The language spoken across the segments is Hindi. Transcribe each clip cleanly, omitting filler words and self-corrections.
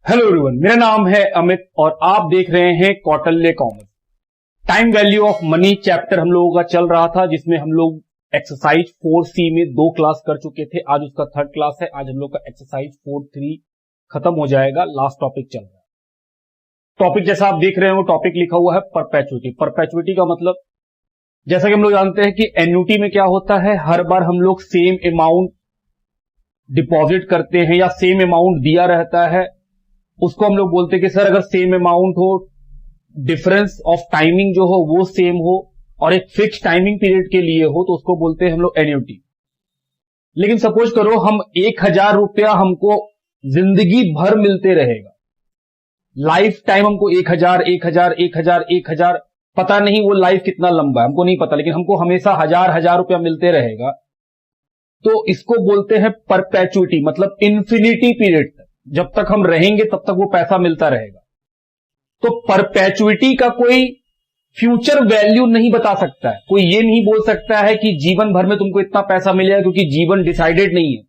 हेलो एवरीवन, मेरा नाम है अमित और आप देख रहे हैं Kautilya commerce. Time value of money chapter हम लोगों का चल रहा था, जिसमें हम लोग एक्सरसाइज 4C में 2 क्लास कर चुके थे। आज उसका 3rd क्लास है। आज हम लोग का एक्सरसाइज 4.3 खत्म हो जाएगा। लास्ट टॉपिक चल रहा है। टॉपिक जैसा आप देख रहे हैं वो टॉपिक लिखा हुआ है परपेचुइटी। परपेचुइटी का मतलब जैसा कि हम लोग जानते हैं कि एन्युटी में क्या होता है, हर बार हम लोग सेम अमाउंट डिपॉजिट करते हैं या सेम अमाउंट दिया रहता है। उसको हम लोग बोलते हैं कि सर अगर सेम अमाउंट हो, डिफरेंस ऑफ टाइमिंग जो हो वो सेम हो और एक फिक्स टाइमिंग पीरियड के लिए हो, तो उसको बोलते हैं हम लोग एन्युटी। लेकिन सपोज करो हम 1000 रुपया हमको जिंदगी भर मिलते रहेगा, लाइफ टाइम हमको 1000 1000 1000 1000, पता नहीं वो लाइफ कितना लंबा है, हमको नहीं पता, लेकिन हमको हमेशा 1000 रुपया मिलते रहेगा, तो इसको बोलते हैं परपेचुइटी। मतलब इन्फिनिटी पीरियड तक, जब तक हम रहेंगे तब तक वो पैसा मिलता रहेगा। तो परपेचुइटी का कोई फ्यूचर वैल्यू नहीं बता सकता है। कोई ये नहीं बोल सकता है कि जीवन भर में तुमको इतना पैसा मिलेगा, क्योंकि जीवन डिसाइडेड नहीं है।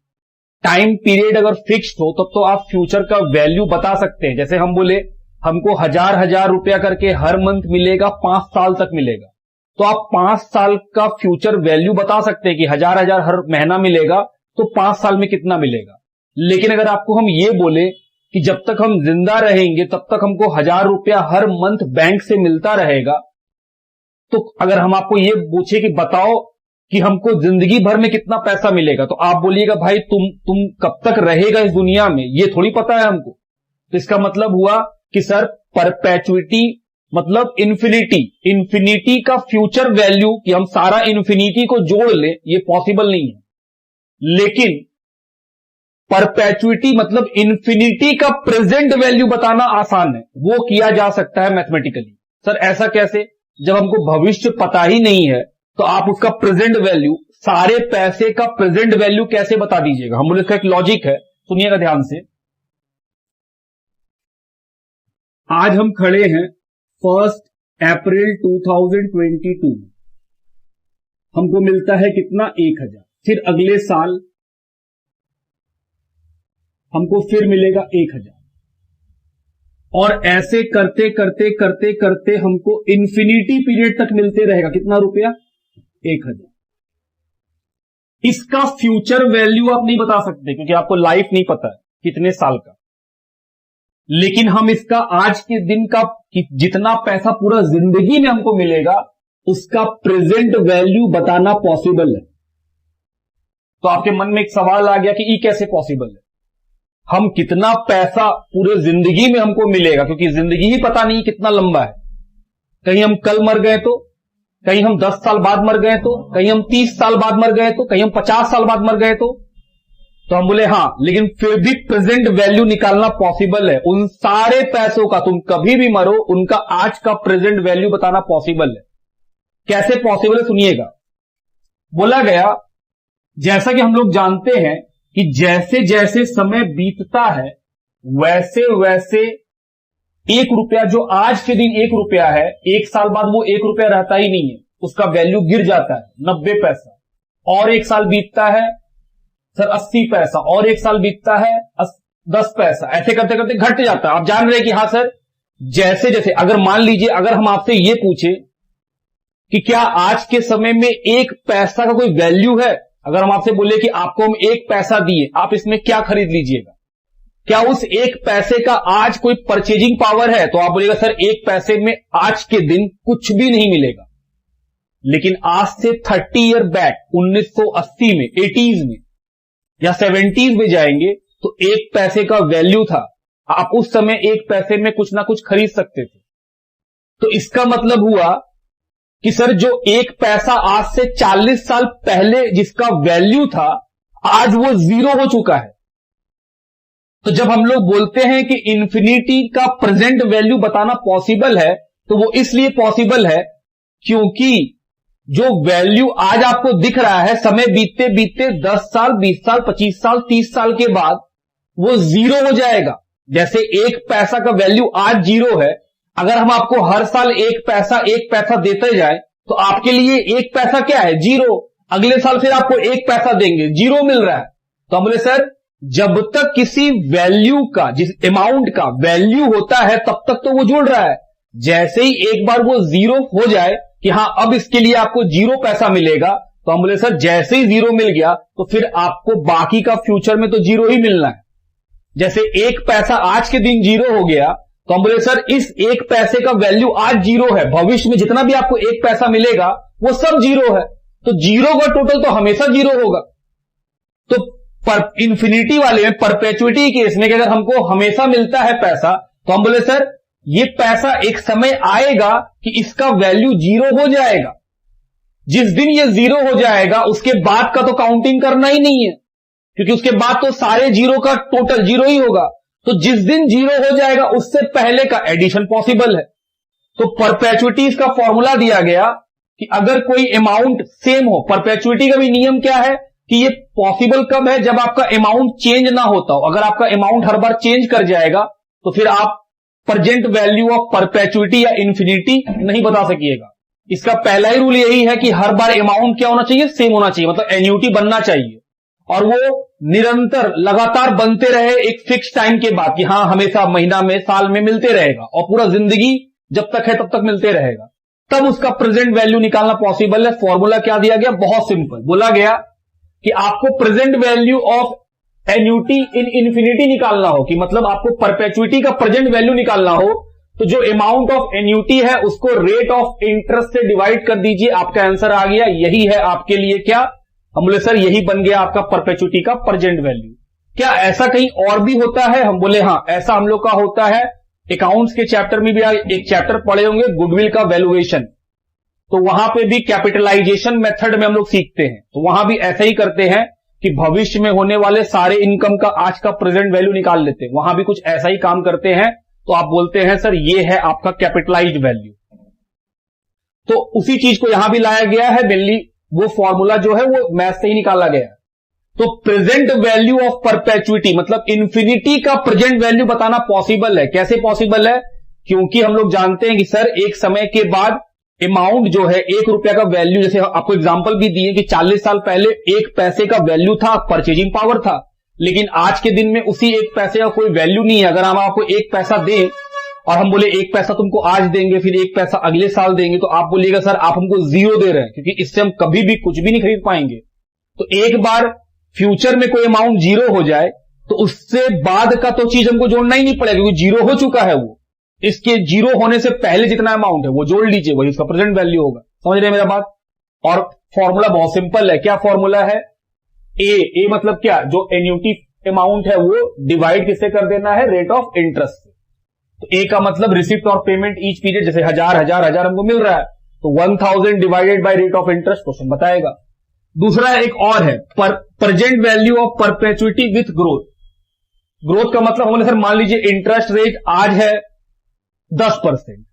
टाइम पीरियड अगर फिक्स्ड हो तब तो आप फ्यूचर का वैल्यू बता सकते हैं। जैसे हम बोले हमको 1000 रुपया करके हर मंथ मिलेगा, 5 साल तक मिलेगा, तो आप 5 साल का फ्यूचर वैल्यू बता सकते हैं कि 1000 हर महीना मिलेगा, तो 5 साल में कितना मिलेगा। लेकिन अगर आपको हम ये बोले कि जब तक हम जिंदा रहेंगे तब तक हमको 1000 रुपया हर मंथ बैंक से मिलता रहेगा, तो अगर हम आपको ये पूछे कि बताओ कि हमको जिंदगी भर में कितना पैसा मिलेगा, तो आप बोलिएगा भाई तुम कब तक रहेगा इस दुनिया में, ये थोड़ी पता है हमको। तो इसका मतलब हुआ कि सर परपेचुइटी मतलब इन्फिनिटी। इन्फिनिटी का फ्यूचर वैल्यू कि हम सारा इन्फिनिटी को जोड़ लें, ये पॉसिबल नहीं है। लेकिन परपेचुइटी मतलब इन्फिनिटी का प्रेजेंट वैल्यू बताना आसान है, वो किया जा सकता है मैथमेटिकली। सर ऐसा कैसे? जब हमको भविष्य पता ही नहीं है तो आप उसका प्रेजेंट वैल्यू, सारे पैसे का प्रेजेंट वैल्यू कैसे बता दीजिएगा? हम बोले इसका एक लॉजिक है, सुनिएगा ध्यान से। आज हम खड़े हैं 1 अप्रैल 2022 में, हमको मिलता है कितना? 1000। फिर अगले साल हमको फिर मिलेगा 1000, और ऐसे करते करते करते करते हमको इन्फिनिटी पीरियड तक मिलते रहेगा। कितना रुपया? 1000। इसका फ्यूचर वैल्यू आप नहीं बता सकते, क्योंकि आपको लाइफ नहीं पता है कितने साल का। लेकिन हम इसका आज के दिन का जितना पैसा पूरा जिंदगी में हमको मिलेगा, उसका प्रेजेंट वैल्यू बताना पॉसिबल है। तो आपके मन में एक सवाल आ गया कि ये कैसे पॉसिबल है? हम कितना पैसा पूरे जिंदगी में हमको मिलेगा, क्योंकि जिंदगी ही पता नहीं कितना लंबा है। कहीं हम कल मर गए तो, कहीं हम 10 साल बाद मर गए तो, कहीं हम 30 साल बाद मर गए तो, कहीं हम 50 साल बाद मर गए तो हम बोले हाँ, लेकिन फिर भी प्रेजेंट वैल्यू निकालना पॉसिबल है। उन सारे पैसों का, तुम कभी भी मरो, उनका आज का प्रेजेंट वैल्यू बताना पॉसिबल है। कैसे पॉसिबल है सुनिएगा। बोला गया, जैसा कि हम लोग जानते हैं कि जैसे जैसे समय बीतता है वैसे वैसे 1 रुपया जो आज के दिन 1 रुपया है, 1 साल बाद वो 1 रुपया रहता ही नहीं है, उसका वैल्यू गिर जाता है 90 पैसा। और 1 साल बीतता है सर 80 पैसा, और 1 साल बीतता है 10 पैसा, ऐसे करते करते घट जाता है। आप जान रहे हैं कि हाँ सर, जैसे जैसे अगर मान लीजिए अगर हम आपसे ये पूछे कि क्या आज के समय में 1 पैसा का कोई वैल्यू है, अगर हम आपसे बोले कि आपको हम 1 पैसा दिए, आप इसमें क्या खरीद लीजिएगा? क्या उस 1 पैसे का आज कोई परचेजिंग पावर है? तो आप बोलिएगा सर 1 पैसे में आज के दिन कुछ भी नहीं मिलेगा। लेकिन आज से 30 ईयर बैक 1980 में, 80s में या 70s में जाएंगे तो 1 पैसे का वैल्यू था। आप उस समय 1 पैसे में कुछ ना कुछ खरीद सकते थे। तो इसका मतलब हुआ कि सर जो 1 पैसा आज से 40 साल पहले जिसका वैल्यू था, आज वो 0 हो चुका है। तो जब हम लोग बोलते हैं कि इन्फिनिटी का प्रेजेंट वैल्यू बताना पॉसिबल है, तो वो इसलिए पॉसिबल है क्योंकि जो वैल्यू आज आपको दिख रहा है, समय बीतते बीतते 10 साल 20 साल 25 साल 30 साल के बाद वो 0 हो जाएगा। जैसे 1 पैसा का वैल्यू आज 0 है, अगर हम आपको हर साल 1 पैसा देते जाए तो आपके लिए 1 पैसा क्या है? 0। अगले साल फिर आपको 1 पैसा देंगे, 0 मिल रहा है। तो हम बोले सर जब तक किसी वैल्यू का, जिस अमाउंट का वैल्यू होता है तब तक तो वो जुड़ रहा है। जैसे ही एक बार वो जीरो हो जाए कि हां अब इसके लिए आपको जीरो पैसा मिलेगा, तो हम बोले सर जैसे ही जीरो मिल गया तो फिर आपको बाकी का फ्यूचर में तो जीरो ही मिलना है। जैसे एक पैसा आज के दिन जीरो हो गया तो हम बोले सर इस एक पैसे का वैल्यू आज जीरो है, भविष्य में जितना भी आपको एक पैसा मिलेगा वो सब जीरो है, तो जीरो का टोटल तो हमेशा जीरो होगा। तो इंफिनिटी वाले में, परपेचुइटी केस में, कि अगर हमको हमेशा मिलता है पैसा तो हम बोले सर ये पैसा एक समय आएगा कि इसका वैल्यू जीरो हो जाएगा। जिस दिन ये जीरो हो जाएगा उसके बाद का तो काउंटिंग करना ही नहीं है, क्योंकि उसके बाद तो सारे जीरो का टोटल जीरो ही होगा। तो जिस दिन जीरो हो जाएगा उससे पहले का एडिशन पॉसिबल है। तो परपेचुइटीज का फॉर्मूला दिया गया कि अगर कोई अमाउंट सेम हो, परपेचुइटी का भी नियम क्या है कि ये पॉसिबल कब है, जब आपका अमाउंट चेंज ना होता हो। अगर आपका अमाउंट हर बार चेंज कर जाएगा तो फिर आप प्रेजेंट वैल्यू ऑफ परपेचुइटी या इंफिनिटी नहीं बता सकिएगा। इसका पहला ही रूल यही है कि हर बार अमाउंट क्या होना चाहिए, सेम होना चाहिए, मतलब एन्युटी बनना चाहिए, और वो निरंतर लगातार बनते रहे एक फिक्स टाइम के बाद, कि हां हमेशा महीना में, साल में मिलते रहेगा, और पूरा जिंदगी जब तक है तब तक मिलते रहेगा, तब उसका प्रेजेंट वैल्यू निकालना पॉसिबल है। फॉर्मूला क्या दिया गया, बहुत सिंपल, बोला गया कि आपको present value of annuity in infinity निकालना हो, कि मतलब आपको परपेचुइटी का प्रेजेंट वैल्यू निकालना हो, तो जो अमाउंट ऑफ एन्युटी है उसको रेट ऑफ इंटरेस्ट से डिवाइड कर दीजिए, आपका आंसर आ गया। यही है आपके लिए क्या, हम बोले सर यही बन गया आपका परपेचुइटी का प्रेजेंट वैल्यू। क्या ऐसा कहीं और भी होता है, हम बोले हां ऐसा हम लोग का होता है। अकाउंट्स के चैप्टर में भी एक चैप्टर पढ़े होंगे, गुडविल का वैल्यूएशन, तो वहां पे भी कैपिटलाइजेशन मेथड में हम लोग सीखते हैं, तो वहां भी ऐसा ही करते हैं कि भविष्य में होने वाले सारे इनकम का आज का प्रेजेंट वैल्यू निकाल लेते हैं। वहां भी कुछ ऐसा ही काम करते हैं, तो आप बोलते हैं सर ये है आपका कैपिटलाइज्ड वैल्यू। तो उसी चीज को यहां भी लाया गया है, मेनली वो फॉर्मूला जो है वो मैथ से ही निकाला गया है। तो प्रेजेंट वैल्यू ऑफ परपेचुइटी मतलब इंफिनिटी का प्रेजेंट वैल्यू बताना पॉसिबल है। कैसे पॉसिबल है, क्योंकि हम लोग जानते हैं कि सर एक समय के बाद अमाउंट जो है, एक रुपया का वैल्यू, जैसे आपको एग्जांपल भी दिए कि 40 साल पहले एक पैसे का वैल्यू था, परचेजिंग पावर था, लेकिन आज के दिन में उसी एक पैसे का कोई वैल्यू नहीं है। अगर हम आपको एक पैसा दें और हम बोले एक पैसा तुमको आज देंगे, फिर एक पैसा अगले साल देंगे, तो आप बोलिएगा सर आप हमको जीरो दे रहे हैं, क्योंकि इससे हम कभी भी कुछ भी नहीं खरीद पाएंगे। तो एक बार फ्यूचर में कोई अमाउंट जीरो हो जाए तो उससे बाद का तो चीज हमको जोड़ना ही नहीं पड़ेगा, क्योंकि जीरो हो चुका है वो। इसके जीरो होने से पहले जितना अमाउंट है वो जोड़ लीजिए, वही उसका प्रेजेंट वैल्यू होगा। समझ रहे हैं मेरा बात। और फॉर्मूला बहुत सिंपल है। क्या फॉर्मूला है, ए मतलब क्या, जो एन्युटी अमाउंट है वो डिवाइड किससे कर देना है, रेट ऑफ इंटरेस्ट से। तो ए का मतलब रिसिप्ट और पेमेंट ईच पीरियड, जैसे हजार हमको मिल रहा है तो 1000 divided by rate of interest question बताएगा। दूसरा एक और है, present value of perpetuity with growth. Growth का मतलब हमने सर मान लीजिए इंटरेस्ट रेट आज है 10%,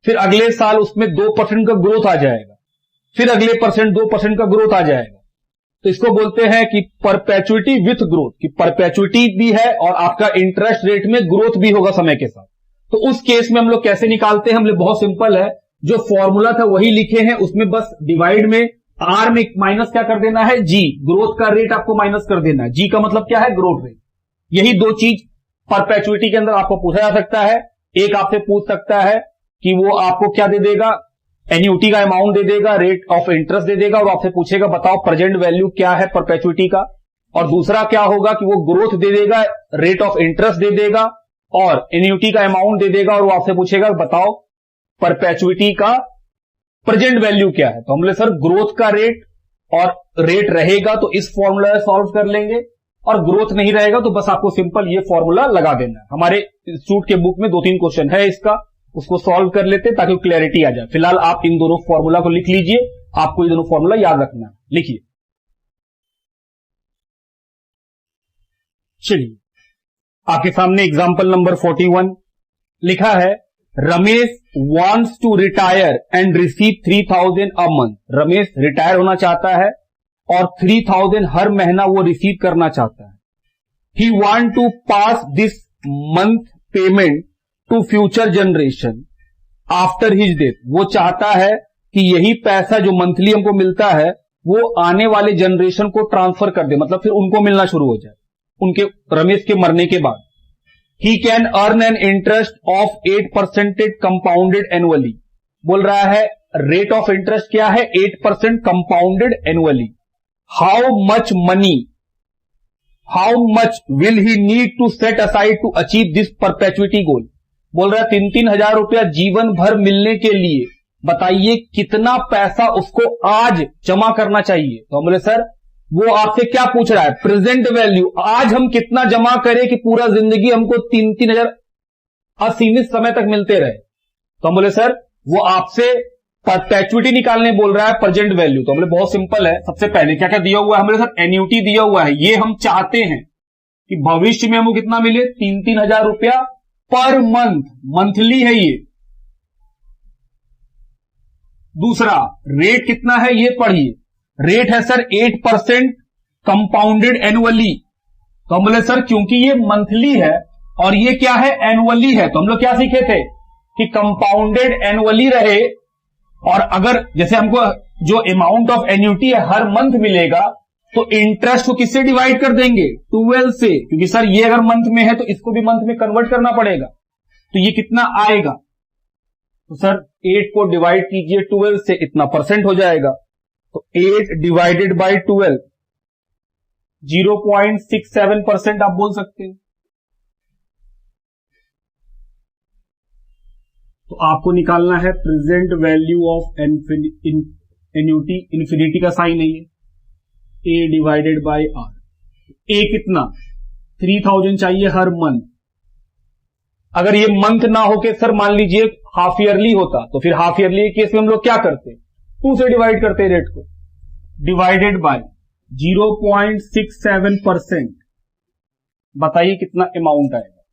फिर अगले साल उसमें 2% का ग्रोथ आ जाएगा, फिर अगले 2% का ग्रोथ आ जाएगा, तो इसको बोलते हैं कि परपेचुइटी विथ ग्रोथ, कि परपेचुइटी भी है और आपका इंटरेस्ट रेट में ग्रोथ भी होगा समय के साथ। तो उस केस में हम लोग कैसे निकालते हैं, हम लोग बहुत सिंपल है, जो फॉर्मूला था वही लिखे हैं, उसमें बस डिवाइड में आर में माइनस क्या कर देना है, जी, ग्रोथ का रेट आपको माइनस कर देना है। जी का मतलब क्या है, ग्रोथ रेट। यही दो चीज परपेचुइटी के अंदर आपको पूछा जा सकता है। एक आपसे पूछ सकता है कि वो आपको क्या दे देगा, एन्युटी का अमाउंट दे देगा, रेट ऑफ इंटरेस्ट दे देगा, और आपसे पूछेगा बताओ प्रेजेंट वैल्यू क्या है परपेचुइटी का। और दूसरा क्या होगा कि वो ग्रोथ दे देगा, रेट ऑफ इंटरेस्ट दे देगा और एन्युटी का अमाउंट दे देगा, और वो आपसे पूछेगा बताओ परपेचुइटी का प्रेजेंट वैल्यू क्या है। तो हम बोले सर ग्रोथ का रेट और रेट रहेगा तो इस फॉर्मूला से सॉल्व कर लेंगे, और ग्रोथ नहीं रहेगा तो बस आपको सिंपल ये फॉर्मूला लगा देना है। हमारे इंस्टीट्यूट के बुक में 2-3 क्वेश्चन है इसका, उसको सॉल्व कर लेते ताकि क्लैरिटी आ जाए। फिलहाल आप इन दोनों फॉर्मूला को लिख लीजिए, आपको ये दोनों फॉर्मूला याद रखना है, लिखिए। चलिए आपके सामने एग्जांपल नंबर 41 लिखा है, Ramesh wants to retire and receive 3000 a month. Ramesh retire होना चाहता है और 3000 हर महीना वो रिसीव करना चाहता है। He want to pass this month payment to future generation after his death. वो चाहता है कि यही पैसा जो मंथली हमको मिलता है वो आने वाले जनरेशन को ट्रांसफर कर दे, मतलब फिर उनको मिलना शुरू हो जाए। उनके रमेश के मरने के बाद, he can earn an interest of 8% compounded annually. बोल रहा है रेट ऑफ इंटरेस्ट क्या है, 8% compounded annually. How much will he need to set aside to achieve this perpetuity goal. बोल रहा है 3,000 रुपया जीवन भर मिलने के लिए बताइए कितना पैसा उसको आज जमा करना चाहिए। तो हम बोले सर वो आपसे क्या पूछ रहा है, प्रेजेंट वैल्यू, आज हम कितना जमा करें कि पूरा जिंदगी हमको 3,000 असीमित समय तक मिलते रहे। तो हम बोले सर वो आपसे परपेचुइटी निकालने बोल रहा है, प्रेजेंट वैल्यू। तो हम बोले बहुत सिंपल है, सबसे पहले क्या क्या दिया हुआ है, हम बोले सर एन्युटी दिया हुआ है, ये हम चाहते हैं कि भविष्य में हमको कितना मिले, 3,000 रुपया पर मंथ, मंथली है ये। दूसरा रेट कितना है ये पढ़िए, रेट है सर 8% कंपाउंडेड एनुअली। तो हम बोले सर क्योंकि ये मंथली है और ये क्या है, एनुअली है, तो हम लोग क्या सीखे थे कि कंपाउंडेड एनुअली रहे, और अगर जैसे हमको जो अमाउंट ऑफ एन्युटी है हर मंथ मिलेगा तो इंटरेस्ट को किससे डिवाइड कर देंगे, 12 से, क्योंकि सर ये अगर मंथ में है तो इसको भी मंथ में कन्वर्ट करना पड़ेगा। तो ये कितना आएगा, तो सर 8 को डिवाइड कीजिए 12 से, इतना परसेंट हो जाएगा। तो 8 डिवाइडेड बाई 12 0.67% आप बोल सकते हैं। तो आपको निकालना है present value of annuity, infinity का साइन है ये, ए डिवाइडेड बाई आर। ए कितना, 3,000 चाहिए हर मंथ। अगर ये मंथ ना होके सर मान लीजिए हाफ ईयरली होता तो फिर हाफ ईयरली केस में हम लोग क्या करते, 2 से डिवाइड करते रेट को, डिवाइडेड बाय 0.67%। बताइए कितना अमाउंट आएगा।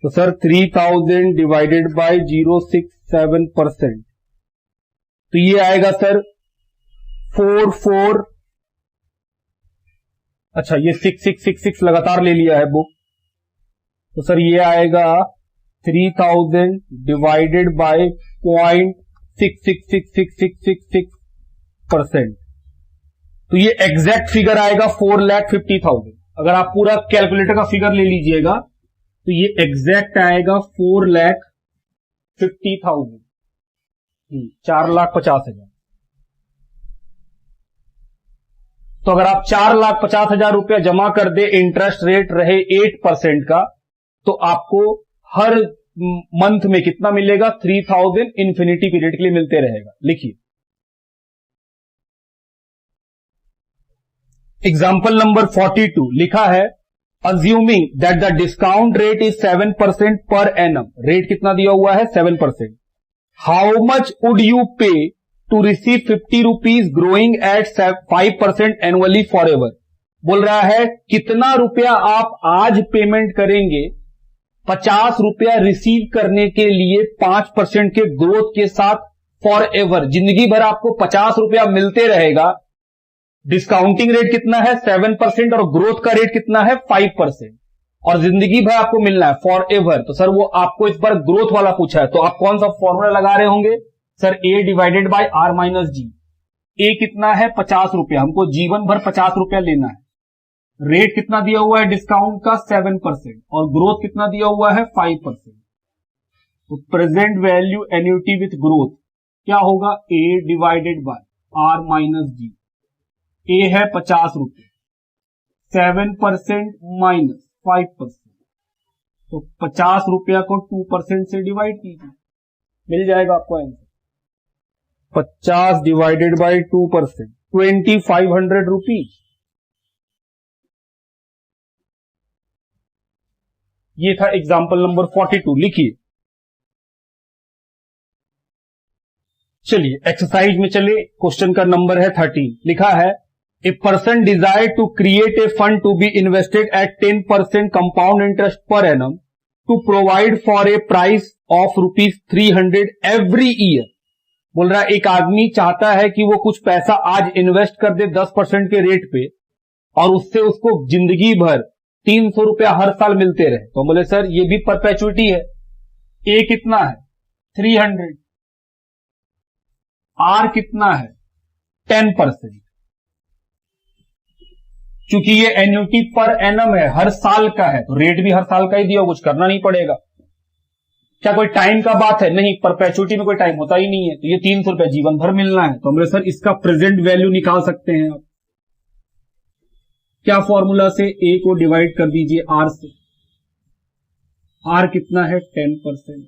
तो सर 3,000 डिवाइडेड बाय 0.67%, तो ये आएगा सर 44, अच्छा ये 6666 लगातार ले लिया है बुक, तो सर ये आएगा 3,000 डिवाइडेड बाय 0.666666%। तो ये एग्जैक्ट फिगर आएगा 4,50,000। अगर आप पूरा कैलकुलेटर का फिगर ले लीजिएगा तो ये एग्जैक्ट आएगा 4,50,000, 4,50,000। तो अगर आप 4,50,000 रुपया जमा कर दे, इंटरेस्ट रेट रहे 8% का, तो आपको हर मंथ में कितना मिलेगा, 3,000 इन्फिनिटी पीरियड के लिए मिलते रहेगा। लिखिए एग्जाम्पल नंबर 42 लिखा है, assuming that the discount rate is 7% per annum. Rate कितना दिया हुआ है, 7%। How much would you pay to receive 50 rupees growing at 5% annually forever. बोल रहा है कितना रुपया आप आज पेमेंट करेंगे 50 रुपया रिसीव करने के लिए 5% के ग्रोथ के साथ फॉर एवर, जिंदगी भर आपको 50 रुपया मिलते रहेगा। डिस्काउंटिंग रेट कितना है, 7%, और ग्रोथ का रेट कितना है, 5%, और जिंदगी भर आपको मिलना है फॉर एवर। तो सर वो आपको इस बार ग्रोथ वाला पूछा है, तो आप कौन सा फॉर्मूला लगा रहे होंगे, sir A divided by R minus G. A कितना है, 50 रुपया, हमको जीवन भर 50 रुपया लेना है। रेट कितना दिया हुआ है डिस्काउंट का, 7%, और ग्रोथ कितना दिया हुआ है, 5%। तो present value annuity with growth क्या होगा, ए divided by R minus G. ए है 50 रुपये, 7% माइनस 5%, तो 50 रुपया को 2% से डिवाइड कीजिए, मिल जाएगा आपको आंसर। 50 divided by 2%, 2,500 rupees. ये था एग्जाम्पल नंबर 42। लिखिए, चलिए एक्सरसाइज में चले, क्वेश्चन का नंबर है 13। लिखा है, a person desire to create a fund to be invested at 10% compound interest per annum to provide for a price of ₹300 every year. बोल रहा है एक आदमी चाहता है कि वो कुछ पैसा आज इन्वेस्ट कर दे 10% के रेट पे, और उससे उसको जिंदगी भर 300 रुपया हर साल मिलते रहे। तो बोले सर ये भी परपेचुइटी है। ए कितना है, 300, आर कितना है, 10%। क्योंकि ये एन्युटी पर एनम है, हर साल का है, तो रेट भी हर साल का ही दिया, कुछ करना नहीं पड़ेगा। क्या कोई टाइम का बात है? नहीं, परपेचुइटी में कोई टाइम होता ही नहीं है। तो ये 300 रुपए जीवन भर मिलना है, तो हम सर इसका प्रेजेंट वैल्यू निकाल सकते हैं आप। क्या फॉर्मूला से? ए को डिवाइड कर दीजिए आर से। आर कितना है? 10%।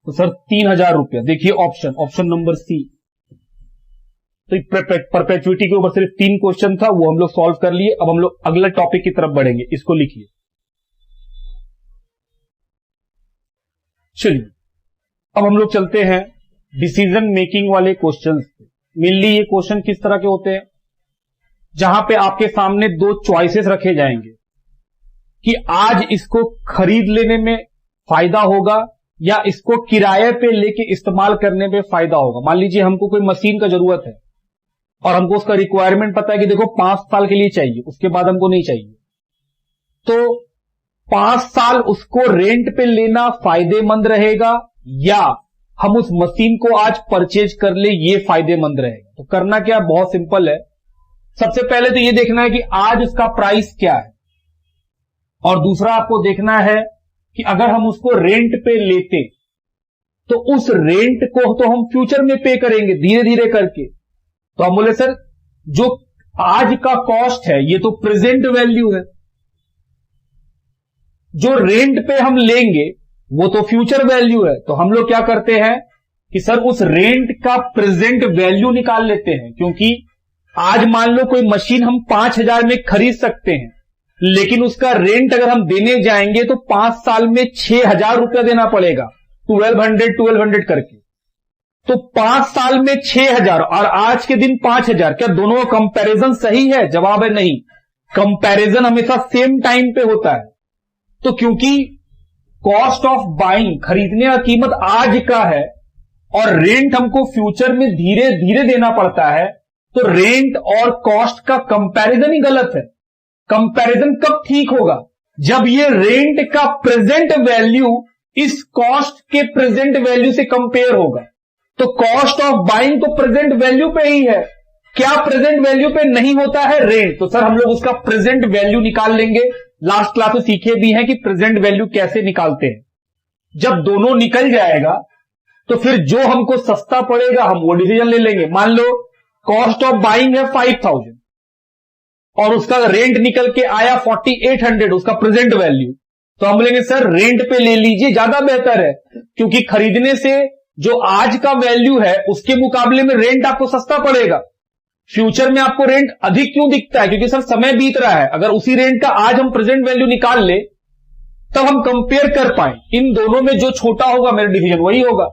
तो सर 3000 रुपया। देखिए ऑप्शन नंबर सी। तो परपेचुइटी के ऊपर सिर्फ 3 क्वेश्चन था, वो हम लोग सॉल्व कर लिए। अब हम लोग अगले टॉपिक की तरफ बढ़ेंगे, इसको लिखिए। चलिए अब हम लोग चलते हैं डिसीजन मेकिंग वाले क्वेश्चंस पे। मेनली ये क्वेश्चन किस तरह के होते हैं, जहां पे आपके सामने 2 चॉइसेस रखे जाएंगे कि आज इसको खरीद लेने में फायदा होगा या इसको किराए पे लेके इस्तेमाल करने में फायदा होगा। मान लीजिए हमको कोई मशीन का जरूरत है और हमको उसका रिक्वायरमेंट पता है कि देखो 5 साल के लिए चाहिए, उसके बाद हमको नहीं चाहिए, तो 5 साल उसको रेंट पे लेना फायदेमंद रहेगा या हम उस मशीन को आज परचेज कर ले, ये फायदेमंद रहेगा। तो करना क्या, बहुत सिंपल है। सबसे पहले तो ये देखना है कि आज उसका प्राइस क्या है, और दूसरा आपको देखना है कि अगर हम उसको रेंट पे लेते तो उस रेंट को तो हम फ्यूचर में पे करेंगे धीरे धीरे करके। तो हम बोले सर जो आज का कॉस्ट है ये तो प्रेजेंट वैल्यू है, जो रेंट पे हम लेंगे वो तो फ्यूचर वैल्यू है। तो हम लोग क्या करते हैं कि सर उस रेंट का प्रेजेंट वैल्यू निकाल लेते हैं, क्योंकि आज मान लो कोई मशीन हम 5000 में खरीद सकते हैं, लेकिन उसका रेंट अगर हम देने जाएंगे तो 5 साल में 6000 रुपया देना पड़ेगा, 1200 करके। तो 5 साल में 6000 और आज के दिन 5000, क्या दोनों का कंपैरिजन सही है? जवाब है नहीं। कंपैरिजन हमेशा सेम टाइम पे होता है। तो क्योंकि कॉस्ट ऑफ बाइंग, खरीदने का कीमत आज का है और रेंट हमको फ्यूचर में धीरे धीरे देना पड़ता है, तो रेंट और कॉस्ट का कंपैरिजन ही गलत है। कंपैरिजन कब ठीक होगा? जब ये रेंट का प्रेजेंट वैल्यू इस कॉस्ट के प्रेजेंट वैल्यू से कंपेयर होगा। तो कॉस्ट ऑफ बाइंग तो प्रेजेंट वैल्यू पे ही है, क्या प्रेजेंट वैल्यू पे नहीं होता है? रेंट। तो सर हम लोग उसका प्रेजेंट वैल्यू निकाल लेंगे। लास्ट क्लास में सीखे भी हैं कि प्रेजेंट वैल्यू कैसे निकालते हैं। जब दोनों निकल जाएगा तो फिर जो हमको सस्ता पड़ेगा हम वो डिसीजन ले लेंगे। मान लो कॉस्ट ऑफ बाइंग है 5000 और उसका रेंट निकल के आया 4800, उसका प्रेजेंट वैल्यू, तो हम बोलेंगे सर रेंट पे ले लीजिए, ज्यादा बेहतर है, क्योंकि खरीदने से जो आज का वैल्यू है उसके मुकाबले में रेंट आपको सस्ता पड़ेगा। फ्यूचर में आपको रेंट अधिक क्यों दिखता है? क्योंकि सर समय बीत रहा है। अगर उसी रेंट का आज हम प्रेजेंट वैल्यू निकाल ले तब हम कंपेयर कर पाए, इन दोनों में जो छोटा होगा मेरा डिसीजन वही होगा।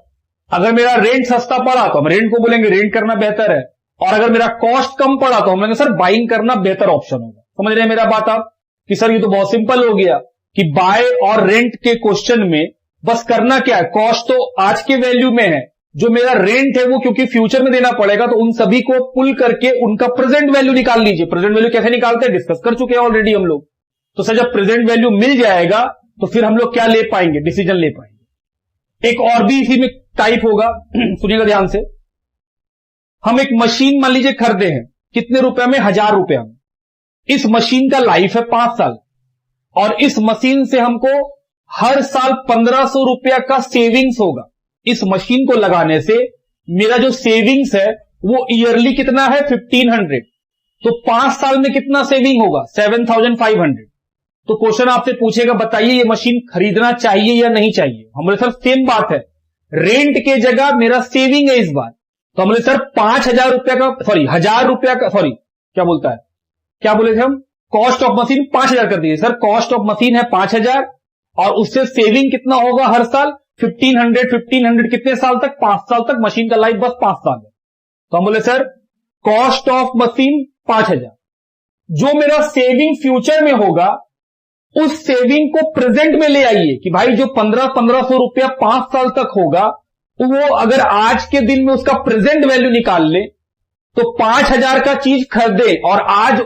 अगर मेरा रेंट सस्ता पड़ा तो हम रेंट को बोलेंगे रेंट करना बेहतर है, और अगर मेरा कॉस्ट कम पड़ा तो हम बोलेंगे सर बाइंग करना बेहतर ऑप्शन होगा। समझ रहे हैं मेरा बात आप? कि सर ये तो बहुत सिंपल हो गया कि बाय और रेंट के क्वेश्चन में बस करना क्या है, कॉस्ट तो आज के वैल्यू में है, जो मेरा रेंट है वो क्योंकि फ्यूचर में देना पड़ेगा, तो उन सभी को पुल करके उनका प्रेजेंट वैल्यू निकाल लीजिए। प्रेजेंट वैल्यू कैसे निकालते हैं डिस्कस कर चुके हैं ऑलरेडी हम लोग। तो सर जब प्रेजेंट वैल्यू मिल जाएगा तो फिर हम लोग क्या ले पाएंगे, डिसीजन ले पाएंगे। एक और भी इसी में टाइप होगा, सुनिएगा ध्यान से। हम एक मशीन मान लीजिए खरीदे हैं, कितने रुपए में? 1000 रुपया में। इस मशीन का लाइफ है 5 साल और इस मशीन से हमको हर साल 1500 रुपया का सेविंग्स होगा। इस मशीन को लगाने से मेरा जो सेविंग्स है वो ईयरली कितना है? 1500। तो 5 साल में कितना सेविंग होगा? 7500। तो क्वेश्चन आपसे पूछेगा बताइए ये मशीन खरीदना चाहिए या नहीं चाहिए। हम बोले सर सेम बात है, रेंट के जगह मेरा सेविंग है इस बार। तो हम बोले सर 5000 रुपया का, सॉरी 1000 रुपया का, सॉरी क्या बोलता है, क्या बोले थे हम, कॉस्ट ऑफ मशीन 5000 कर दीजिए। सर कॉस्ट ऑफ मशीन है 5000 और उससे सेविंग कितना होगा हर साल? 1500 कितने साल तक? 5 साल तक। मशीन का लाइफ बस 5 साल है। तो हम बोले सर कॉस्ट ऑफ मशीन 5000, जो मेरा सेविंग फ्यूचर में होगा उस सेविंग को प्रेजेंट में ले आइए कि भाई जो 1500 रुपया 5 साल तक होगा तो वो अगर आज के दिन में उसका प्रेजेंट वैल्यू निकाल ले तो 5000 का चीज खरीदे और आज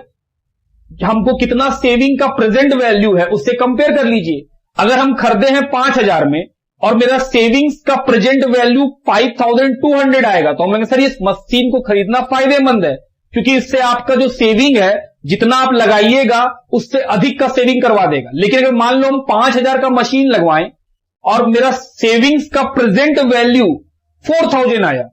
हमको कितना सेविंग का प्रेजेंट वैल्यू है उससे कंपेयर कर लीजिए। अगर हम खरीदे हैं 5000 में और मेरा सेविंग्स का प्रेजेंट वैल्यू 5200 आएगा तो हम कहेंगे सर ये मशीन को खरीदना फायदेमंद है, क्योंकि इससे आपका जो सेविंग है, जितना आप लगाइएगा उससे अधिक का सेविंग करवा देगा। लेकिन अगर मान लो हम 5,000 का मशीन लगवाएं और मेरा सेविंग्स का प्रेजेंट वैल्यू 4,000 आया,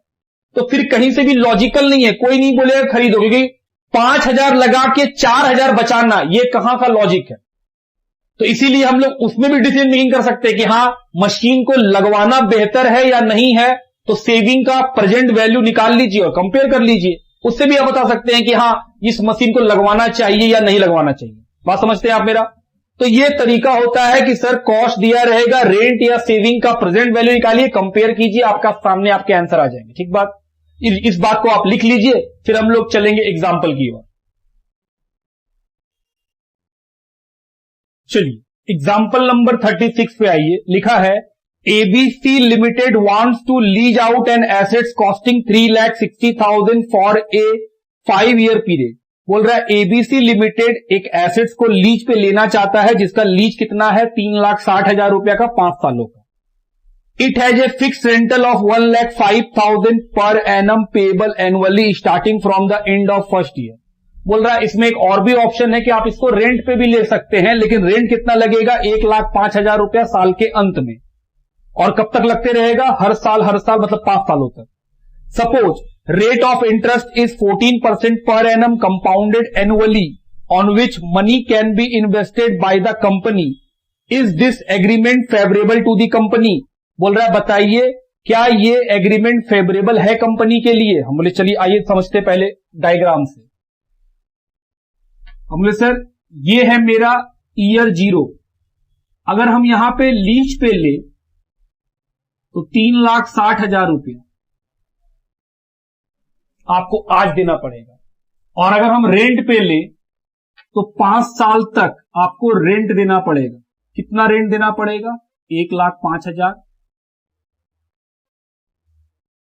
तो फिर कहीं से भी लॉजिकल नहीं है, कोई नहीं बोलेगा खरीदो, क्योंकि 5,000 लगा के 4,000 बचाना, ये कहां का लॉजिक है। तो इसीलिए हम लोग उसमें भी डिसीजन मेकिंग कर सकते हैं कि हां मशीन को लगवाना बेहतर है या नहीं है, तो सेविंग का प्रेजेंट वैल्यू निकाल लीजिए और कंपेयर कर लीजिए, उससे भी आप बता सकते हैं कि हां इस मशीन को लगवाना चाहिए या नहीं लगवाना चाहिए। बात समझते हैं आप मेरा? तो यह तरीका होता है कि सर कॉस्ट दिया रहेगा, रेंट या सेविंग का प्रेजेंट वैल्यू निकालिए, कंपेयर कीजिए, आपका सामने आपके आंसर आ जाएंगे। ठीक बात, इस बात को आप लिख लीजिए, फिर हम लोग चलेंगे एग्जाम्पल की ओर। चलिए एग्जाम्पल नंबर 36 पे आइए। लिखा है ABC limited wants to lease out an assets costing 3,60,000 for a 5 year period. बोल रहा है एबीसी लिमिटेड एक एसेट्स को लीज पे लेना चाहता है, जिसका लीज कितना है 3,60,000 रुपया का 5 सालों का। It has a fix rental of 1,05,000 per annum payable annually starting from the end of first year. बोल रहा है इसमें एक और भी ऑप्शन है कि आप इसको रेंट पे भी ले सकते हैं, लेकिन रेंट कितना लगेगा 1,05,000 रुपया साल के अंत में, और कब तक लगते रहेगा, हर साल मतलब 5 सालों तक। Suppose rate of interest is 14% per annum compounded annually on which money can be invested by the company. Is this agreement favourable to the company. बोल रहा है बताइए क्या ये एग्रीमेंट फेवरेबल है कंपनी के लिए। हम बोले चलिए आइए समझते पहले डायग्राम से। हम बोले सर ये है मेरा ईयर 0, अगर हम यहां पे लीज पे ले तो 3,60,000 रुपया आपको आज देना पड़ेगा, और अगर हम रेंट पे ले तो 5 साल तक आपको रेंट देना पड़ेगा। कितना रेंट देना पड़ेगा 1,05,000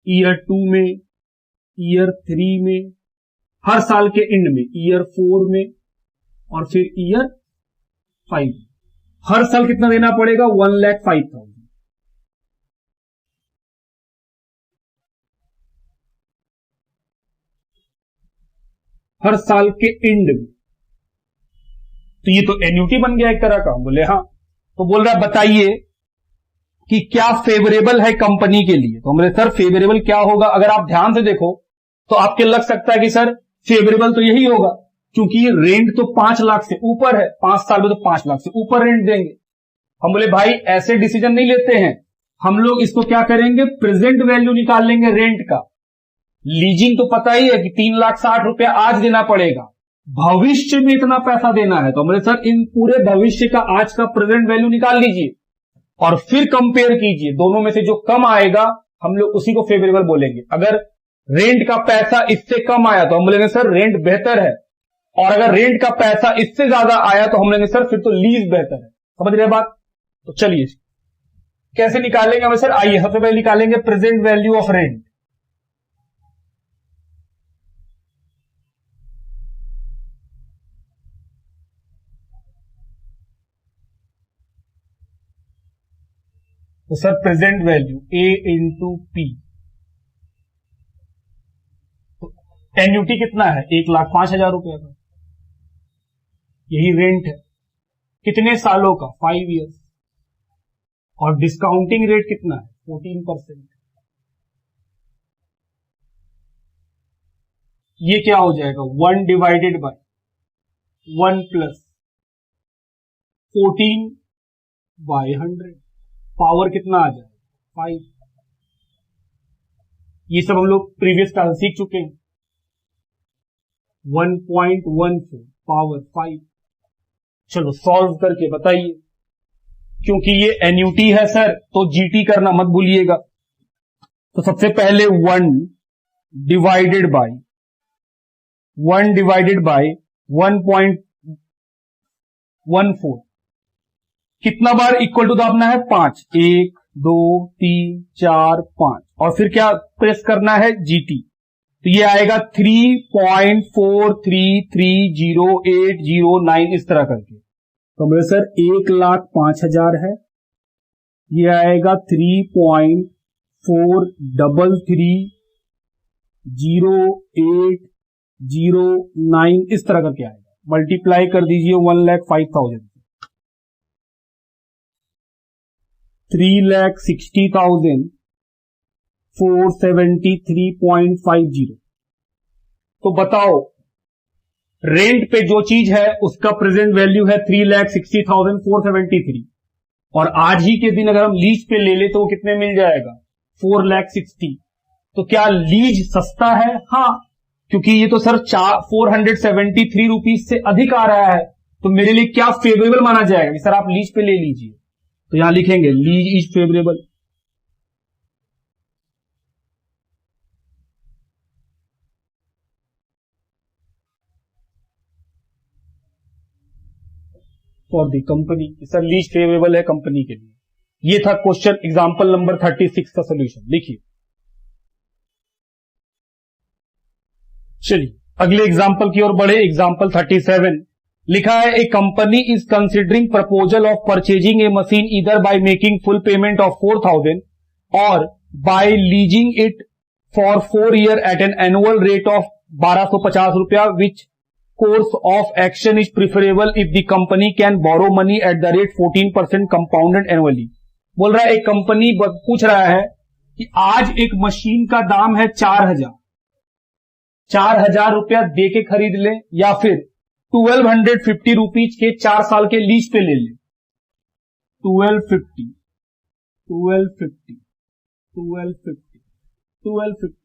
ईयर 2 में, ईयर 3 में, हर साल के एंड में ईयर 4 में, और फिर ईयर 5 में। हर साल कितना देना पड़ेगा 1,05,000। हर साल के एंड में, तो ये तो एन्युटी बन गया एक तरह का। बोले हाँ। तो बोल रहा है बताइए कि क्या फेवरेबल है कंपनी के लिए। तो बोले सर फेवरेबल क्या होगा। अगर आप ध्यान से देखो तो आपके लग सकता है कि सर फेवरेबल तो यही होगा, क्योंकि रेंट तो 5 लाख से ऊपर है, 5 साल में तो 5 लाख से ऊपर रेंट देंगे। हम बोले भाई ऐसे डिसीजन नहीं लेते हैं, हम लोग इसको क्या करेंगे प्रेजेंट वैल्यू निकाल लेंगे रेंट का। लीजिंग तो पता ही है कि 3,60,000 रुपया आज देना पड़ेगा, भविष्य में इतना पैसा देना है। तो बोले सर इन पूरे भविष्य का आज का प्रेजेंट वैल्यू निकाल लीजिए और फिर कंपेयर कीजिए, दोनों में से जो कम आएगा हम लोग उसी को फेवरेबल बोलेंगे। अगर रेंट का पैसा इससे कम आया तो हम बोलेंगे सर रेंट बेहतर है, और अगर रेंट का पैसा इससे ज्यादा आया तो हम बोलेंगे सर फिर तो लीज बेहतर है। समझ रहे बात। तो चलिए कैसे निकालेंगे हमें सर, आइए सबसे पहले निकालेंगे प्रेजेंट वैल्यू ऑफ रेंट। तो सर प्रेजेंट वैल्यू ए इंटू पी, तो एन्युटी कितना है 1,05,000 रुपया का, यही रेंट है। कितने सालों का 5 ईयर्स, और डिस्काउंटिंग रेट कितना है 14%। ये क्या हो जाएगा 1 डिवाइडेड बाय 1 प्लस 14/100, पावर कितना आ जाएगा 5। ये सब हम लोग प्रीवियस क्लास सीख चुके हैं। 1.14 पावर 5। चलो सॉल्व करके बताइए, क्योंकि ये एन्युटी है सर तो जीटी करना मत भूलिएगा। तो सबसे पहले 1 डिवाइडेड बाय 1.14, कितना बार इक्वल टू दाबना है 5, 1 2 3 4 5, और फिर क्या प्रेस करना है जीटी। तो ये आएगा 3.43308009 इस तरह करके। तो मेरे सर 1,05,000 है, ये आएगा 3.433080 09 इस तरह करके आएगा, मल्टीप्लाई कर दीजिए 1,05,000 3,60,473.50। तो बताओ रेंट पे जो चीज है उसका प्रेजेंट वैल्यू है 3,60,473 और आज ही के दिन अगर हम लीज पे ले ले तो वो कितने मिल जाएगा 4,60,000। तो क्या लीज सस्ता है? हाँ, क्योंकि ये तो सर 473 रुपीज से अधिक आ रहा है, तो मेरे लिए क्या फेवरेबल माना जाएगा कि सर आप लीज पे ले लीजिए। तो यहां लिखेंगे lease is favourable. For the company, sir lease favourable है कंपनी के लिए। ये था क्वेश्चन एग्जांपल नंबर 36 का सोल्यूशन। लिखिए, चलिए अगले एग्जांपल की ओर बढ़े। एग्जांपल 37 लिखा है, A company is considering proposal of purchasing a machine either by making full payment of 4,000 और by leasing it for 4 year at an annual rate of 1250 रुपया, which course of action is preferable if the company can borrow money at the rate 14% compounded annually. बोल रहा है एक कंपनी पूछ रहा है कि आज एक मशीन का दाम है 4,000 रुपया दे के खरीद ले या फिर 1,250 रुपीज के 4 साल के लीज पे ले ले। 1250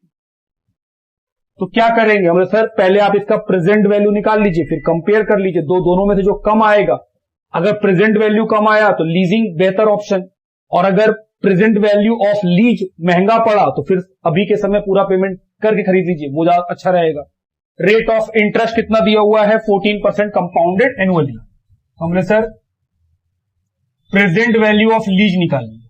तो क्या करेंगे हम? सर पहले आप इसका प्रेजेंट वैल्यू निकाल लीजिए, फिर कंपेयर कर लीजिए दोनों में से जो कम आएगा। अगर प्रेजेंट वैल्यू कम आया तो लीजिंग बेहतर ऑप्शन, और अगर प्रेजेंट वैल्यू ऑफ लीज महंगा पड़ा तो फिर अभी के समय पूरा पेमेंट करके खरीद लीजिए, वो ज्यादा अच्छा रहेगा। रेट ऑफ इंटरेस्ट कितना दिया हुआ है? 14% कंपाउंडेड एनुअली। हमने sir present value of lease निकाली।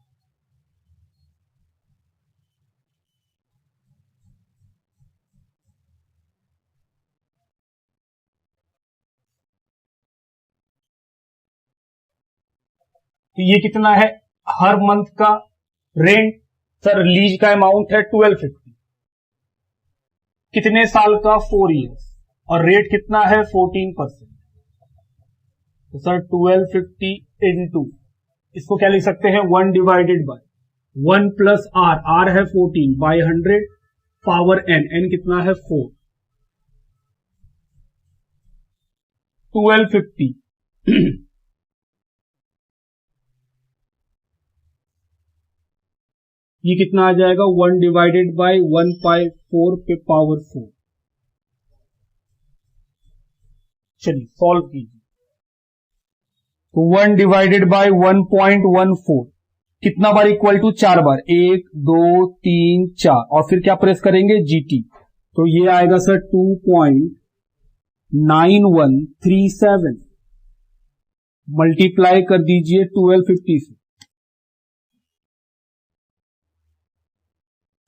तो ये कितना है हर मंथ का रेंट? सर लीज का अमाउंट है 1250, कितने साल का? 4 ईयर्स, और रेट कितना है 14%। तो सर 1250 इंटू, इसको क्या लिख सकते हैं 1 divided by 1 plus R, R है 14 बाय 100 पावर एन, एन कितना है 4। 1250 ये कितना आ जाएगा 1 डिवाइडेड बाय 1/4 पे पावर 4। चलिए सॉल्व कीजिए। तो 1 डिवाइडेड बाय 1.14 कितना बार इक्वल टू 4 बार, 1 2 3 4, और फिर क्या प्रेस करेंगे जीटी। तो ये आएगा सर 2.9137, मल्टीप्लाई कर दीजिए 1250 से,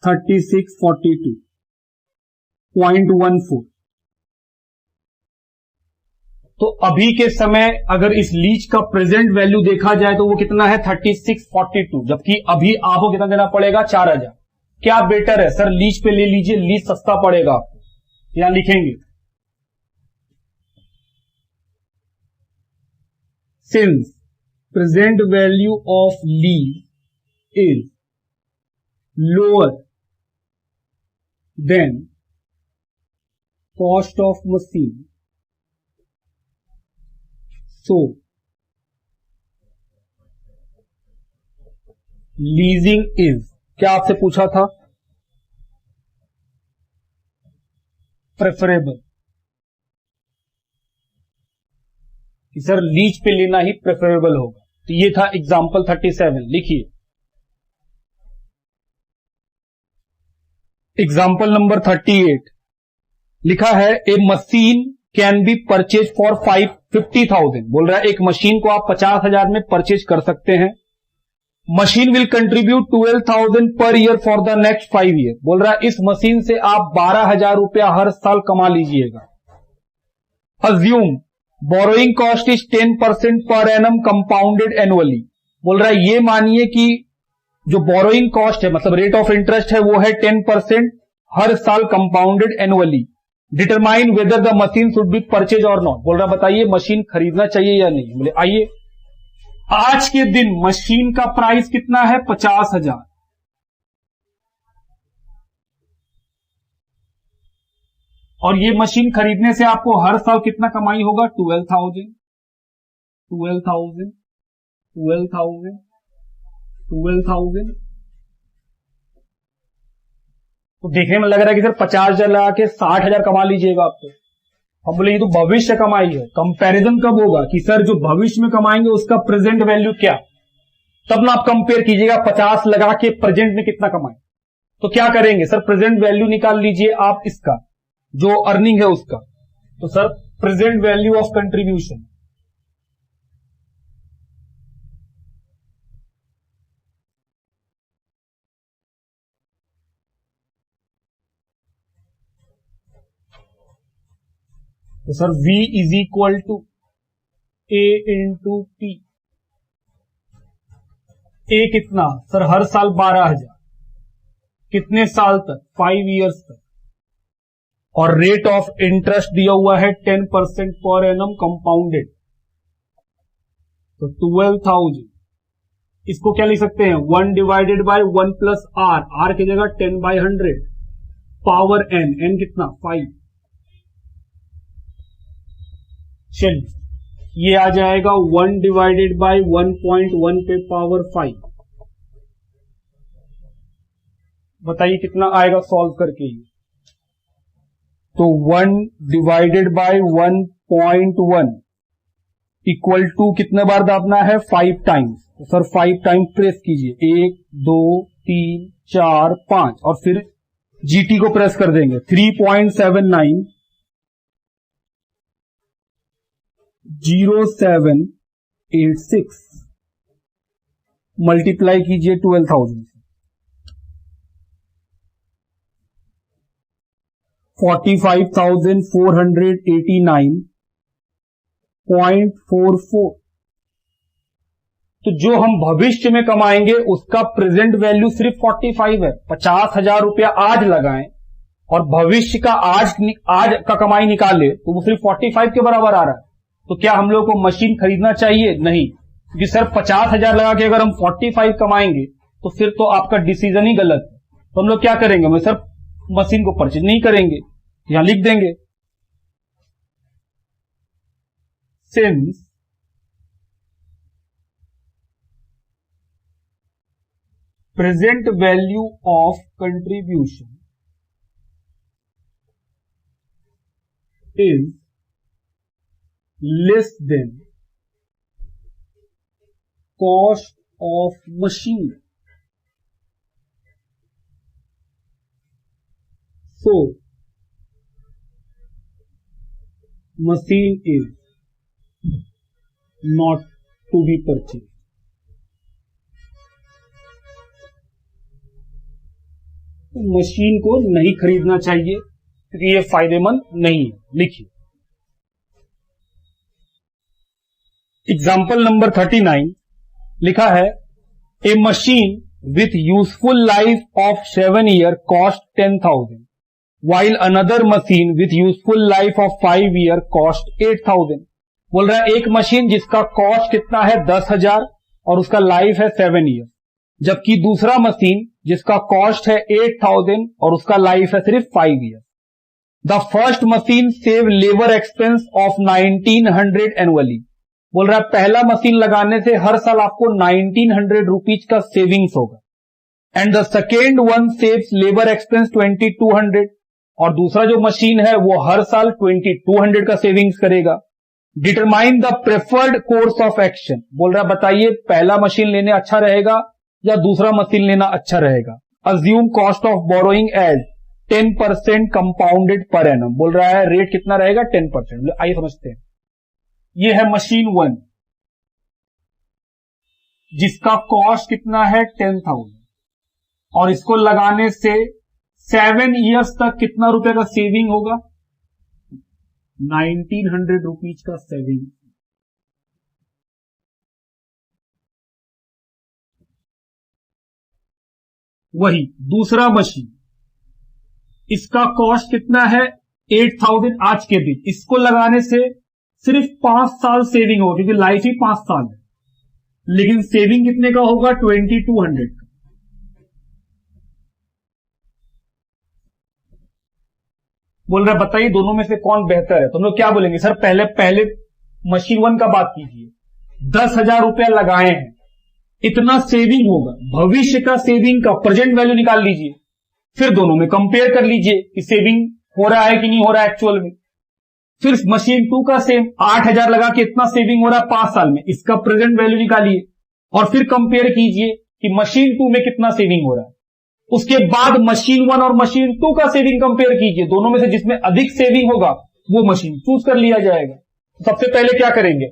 3642.14। तो अभी के समय अगर इस लीज का प्रेजेंट वैल्यू देखा जाए तो वो कितना है 3642, जबकि अभी आपको कितना देना पड़ेगा 4,000। क्या बेटर है? सर लीज पे ले लीजिए, लीज सस्ता पड़ेगा आपको। यहां लिखेंगे since present value of lease is lower than cost of machine, so leasing is, क्या आपसे पूछा था? प्रेफरेबल, कि सर लीज पे लेना ही प्रेफरेबल होगा। तो ये था एग्जांपल 37। लिखिए एग्जाम्पल नंबर 38 लिखा है, a machine can be purchase for 50,000। बोल रहा है एक मशीन को आप 50,000 में परचेज कर सकते हैं। Machine will contribute 12,000 per year for the next 5 year. बोल रहा है इस मशीन से आप 12,000 रुपया हर साल कमा लीजिएगा। अज्यूम बोरोइंग कॉस्ट इज 10% पर एनम कंपाउंडेड एनुअली। बोल रहा है ये मानिए कि जो बोरोइंग कॉस्ट है, मतलब रेट ऑफ इंटरेस्ट है, वो है 10% हर साल compounded annually. Determine whether the machine should be purchase और नॉट। बोल रहा बताइए मशीन खरीदना चाहिए या नहीं। बोले आइए, आज के दिन मशीन का प्राइस कितना है? 50,000। और ये मशीन खरीदने से आपको हर साल कितना कमाई होगा? 12,000, 12,000, 12,000, 12,000। तो देखने में लग रहा है कि सर 50,000 लगा के 60,000 कमा लीजिएगा आप। तो हम बोले ये तो भविष्य कमाई है। कंपैरिजन कब होगा कि सर जो भविष्य में कमाएंगे उसका प्रेजेंट वैल्यू क्या, तब ना आप कंपेयर कीजिएगा 50 लगा के प्रेजेंट में कितना कमाए। तो क्या करेंगे सर? प्रेजेंट वैल्यू निकाल लीजिए आप इसका, जो अर्निंग है उसका। तो sir present value of contribution, तो sir V is equal to A into P। A कितना सर? हर साल 12,000। कितने साल तक? 5 ईयर्स तक। और रेट ऑफ इंटरेस्ट दिया हुआ है 10% पर एनम कंपाउंडेड। तो 12,000, इसको क्या लिख सकते हैं? 1 divided by 1 plus R, R की जगह 10/100 पावर एन, एन कितना? 5। चलिए ये आ जाएगा 1 डिवाइडेड बाय 1.1 पे पावर 5। बताइए कितना आएगा सॉल्व करके? तो 1 डिवाइडेड बाय 1.1 इक्वल टू कितने बार दाबना है? 5 टाइम्स। तो सर 5 टाइम्स प्रेस कीजिए, 1 2 3 4 5, और फिर जीटी को प्रेस कर देंगे। 3.79 0786 मल्टीप्लाई कीजिए 12,000 से। 45,489.44। तो जो हम भविष्य में कमाएंगे उसका प्रेजेंट वैल्यू सिर्फ 45 है। 50,000 रुपया आज लगाएं और भविष्य का आज का कमाई निकाले तो वो सिर्फ 45 के बराबर आ रहा है। तो क्या हम लोग को मशीन खरीदना चाहिए? नहीं, क्योंकि सर 50,000 लगा के अगर हम 45 कमाएंगे तो फिर तो आपका डिसीजन ही गलत है। तो हम लोग क्या करेंगे? मैं सर मशीन को परचेज नहीं करेंगे, यहां लिख देंगे since present value of contribution is less than cost of machine, so machine is not to be purchased। तो मशीन को नहीं खरीदना चाहिए क्योंकि ये फायदेमंद नहीं है। लिखिए एग्जाम्पल नंबर 39 लिखा है, a machine with useful life of 7 years cost 10,000 while another machine with useful life of 5 years cost 8,000। बोल रहा है एक मशीन जिसका कॉस्ट कितना है? 10,000 और उसका लाइफ है 7 ईयर, जबकि दूसरा मशीन जिसका कॉस्ट है 8,000 और उसका लाइफ है सिर्फ 5 year. The first machine save labour expense of 1900 annually. बोल रहा है पहला मशीन लगाने से हर साल आपको 1900 रुपीज का सेविंग्स होगा। And the second one saves labour expense 2200, और दूसरा जो मशीन है वो हर साल 2200 का सेविंग्स करेगा। Determine the preferred course of action. बोल रहा है बताइए पहला मशीन लेने अच्छा रहेगा या दूसरा मशीन लेना अच्छा रहेगा। Assume cost of borrowing as 10% compounded per annum. बोल रहा है रेट कितना रहेगा? 10%। आइए समझते हैं। ये है मशीन 1 जिसका कॉस्ट कितना है? 10,000, और इसको लगाने से 7 ईयर्स तक कितना रुपए का सेविंग होगा? 1900 रुपीज का सेविंग। वही दूसरा मशीन, इसका कॉस्ट कितना है? 8,000 आज के दिन, इसको लगाने से सिर्फ 5 साल सेविंग होगी, क्योंकि लाइफ ही 5 साल है, लेकिन सेविंग कितने का होगा? 2200 का। बोल रहा है बताइए दोनों में से कौन बेहतर है? तुम लोग क्या बोलेंगे? सर पहले पहले मशीन वन का बात कीजिए, 10,000 रुपया लगाए हैं, इतना सेविंग होगा, भविष्य का सेविंग का प्रेजेंट वैल्यू निकाल लीजिए, फिर दोनों में कंपेयर कर लीजिए कि सेविंग हो रहा है कि नहीं हो रहा है एक्चुअल में। फिर मशीन टू का सेम, 8,000 लगा के इतना सेविंग हो रहा है 5 साल में, इसका प्रेजेंट वैल्यू निकालिए और फिर कंपेयर कीजिए कि मशीन टू में कितना सेविंग हो रहा है। उसके बाद मशीन वन और मशीन टू का सेविंग कंपेयर कीजिए, दोनों में से जिसमें अधिक सेविंग होगा वो मशीन चूज कर लिया जाएगा। सबसे पहले क्या करेंगे?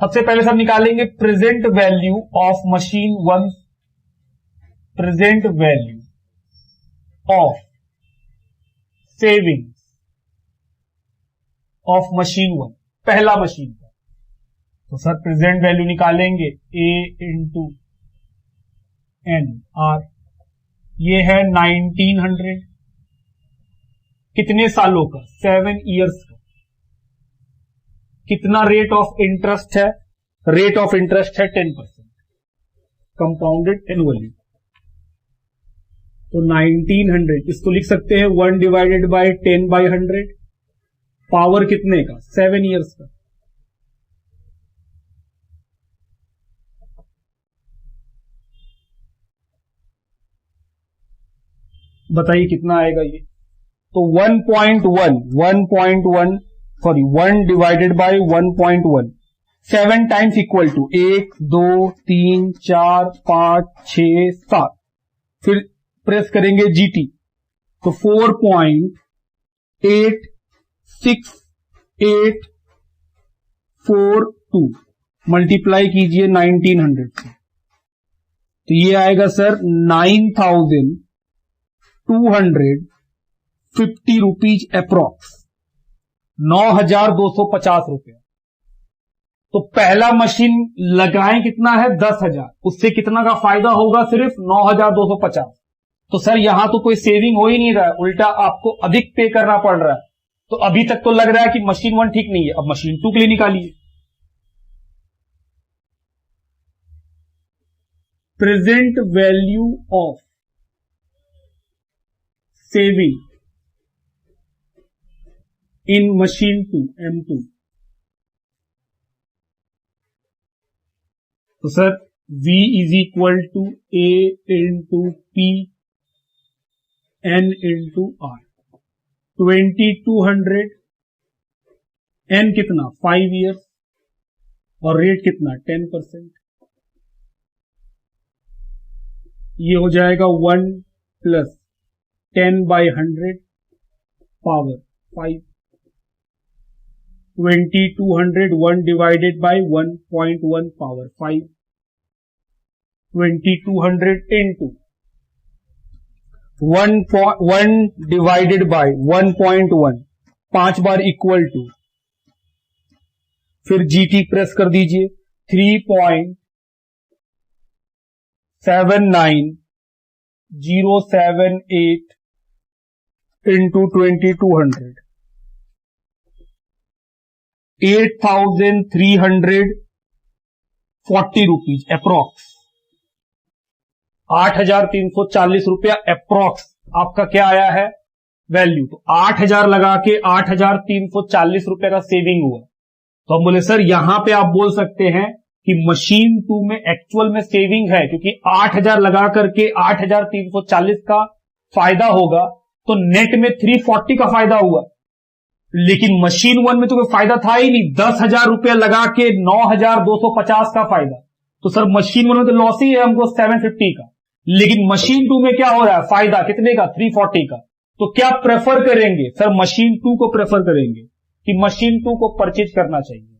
सबसे पहले सब निकालेंगे present value of machine one, present value of saving of machine one, पहला मशीन का। तो सर प्रेजेंट वैल्यू निकालेंगे ए इंटू एन आर, ये है 1900, कितने सालों का? 7 ईयर्स का। कितना रेट ऑफ इंटरेस्ट है? रेट ऑफ इंटरेस्ट है 10%, कंपाउंडेड एनुअली। तो 1900 इसको लिख सकते हैं 1 डिवाइडेड बाय 10/100, पावर कितने का? 7 ईयर्स का। बताइए कितना आएगा ये? तो 1 divided by 1.1, 7 times equal to 1 2 3 4 5 6 7, फिर प्रेस करेंगे जीटी, तो 4.8642 मल्टीप्लाई कीजिए 1900 से, तो ये आएगा सर 9,250 रुपीज अप्रोक्स, 9,250 रुपया। तो पहला मशीन लगाएं कितना है? 10,000, उससे कितना का फायदा होगा? सिर्फ 9,250। तो सर यहां तो कोई सेविंग हो ही नहीं रहा है, उल्टा आपको अधिक पे करना पड़ रहा है। तो अभी तक तो लग रहा है कि मशीन वन ठीक नहीं है, अब मशीन टू के लिए निकालिए। Present value of saving in machine to M2, तो sir V is equal to A into P N into R, 2200, N कितना? 5 ईयर्स, और रेट कितना? 10%। ये हो जाएगा 1 plus 10/100 power 5, 2200 1 divided by 1.1 power 5, 2200 into 1 divided by 1.1, 5 बार इक्वल टू, फिर जीटी प्रेस कर दीजिए, 3.79078 इंटू 2200, 8,340 रुपीज अप्रोक्स, 8,340 रुपया अप्रोक्स आपका क्या आया है? वैल्यू। तो 8,000 लगा के 8,340 रुपए का सेविंग हुआ। तो हम बोले सर यहां पे आप बोल सकते हैं कि मशीन टू में एक्चुअल में सेविंग है, क्योंकि 8,000 लगा करके 8,340 का फायदा होगा, तो नेट में 340 का फायदा हुआ। लेकिन मशीन वन में तो कोई फायदा था ही नहीं, 10,000 रुपया लगा के 9,250 का फायदा। तो सर मशीन वन में तो लॉस ही है हमको 750 का, लेकिन मशीन टू में क्या हो रहा है? फायदा कितने का? 340 का। तो क्या प्रेफर करेंगे? सर मशीन टू को प्रेफर करेंगे कि मशीन टू को परचेज करना चाहिए,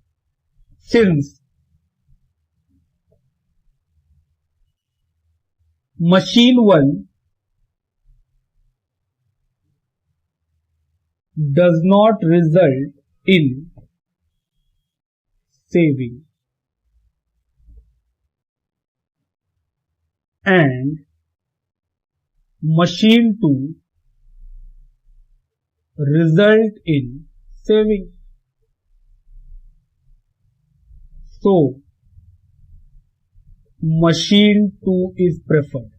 since machine one does not result in saving and machine 2 result in saving. So machine 2 is preferred.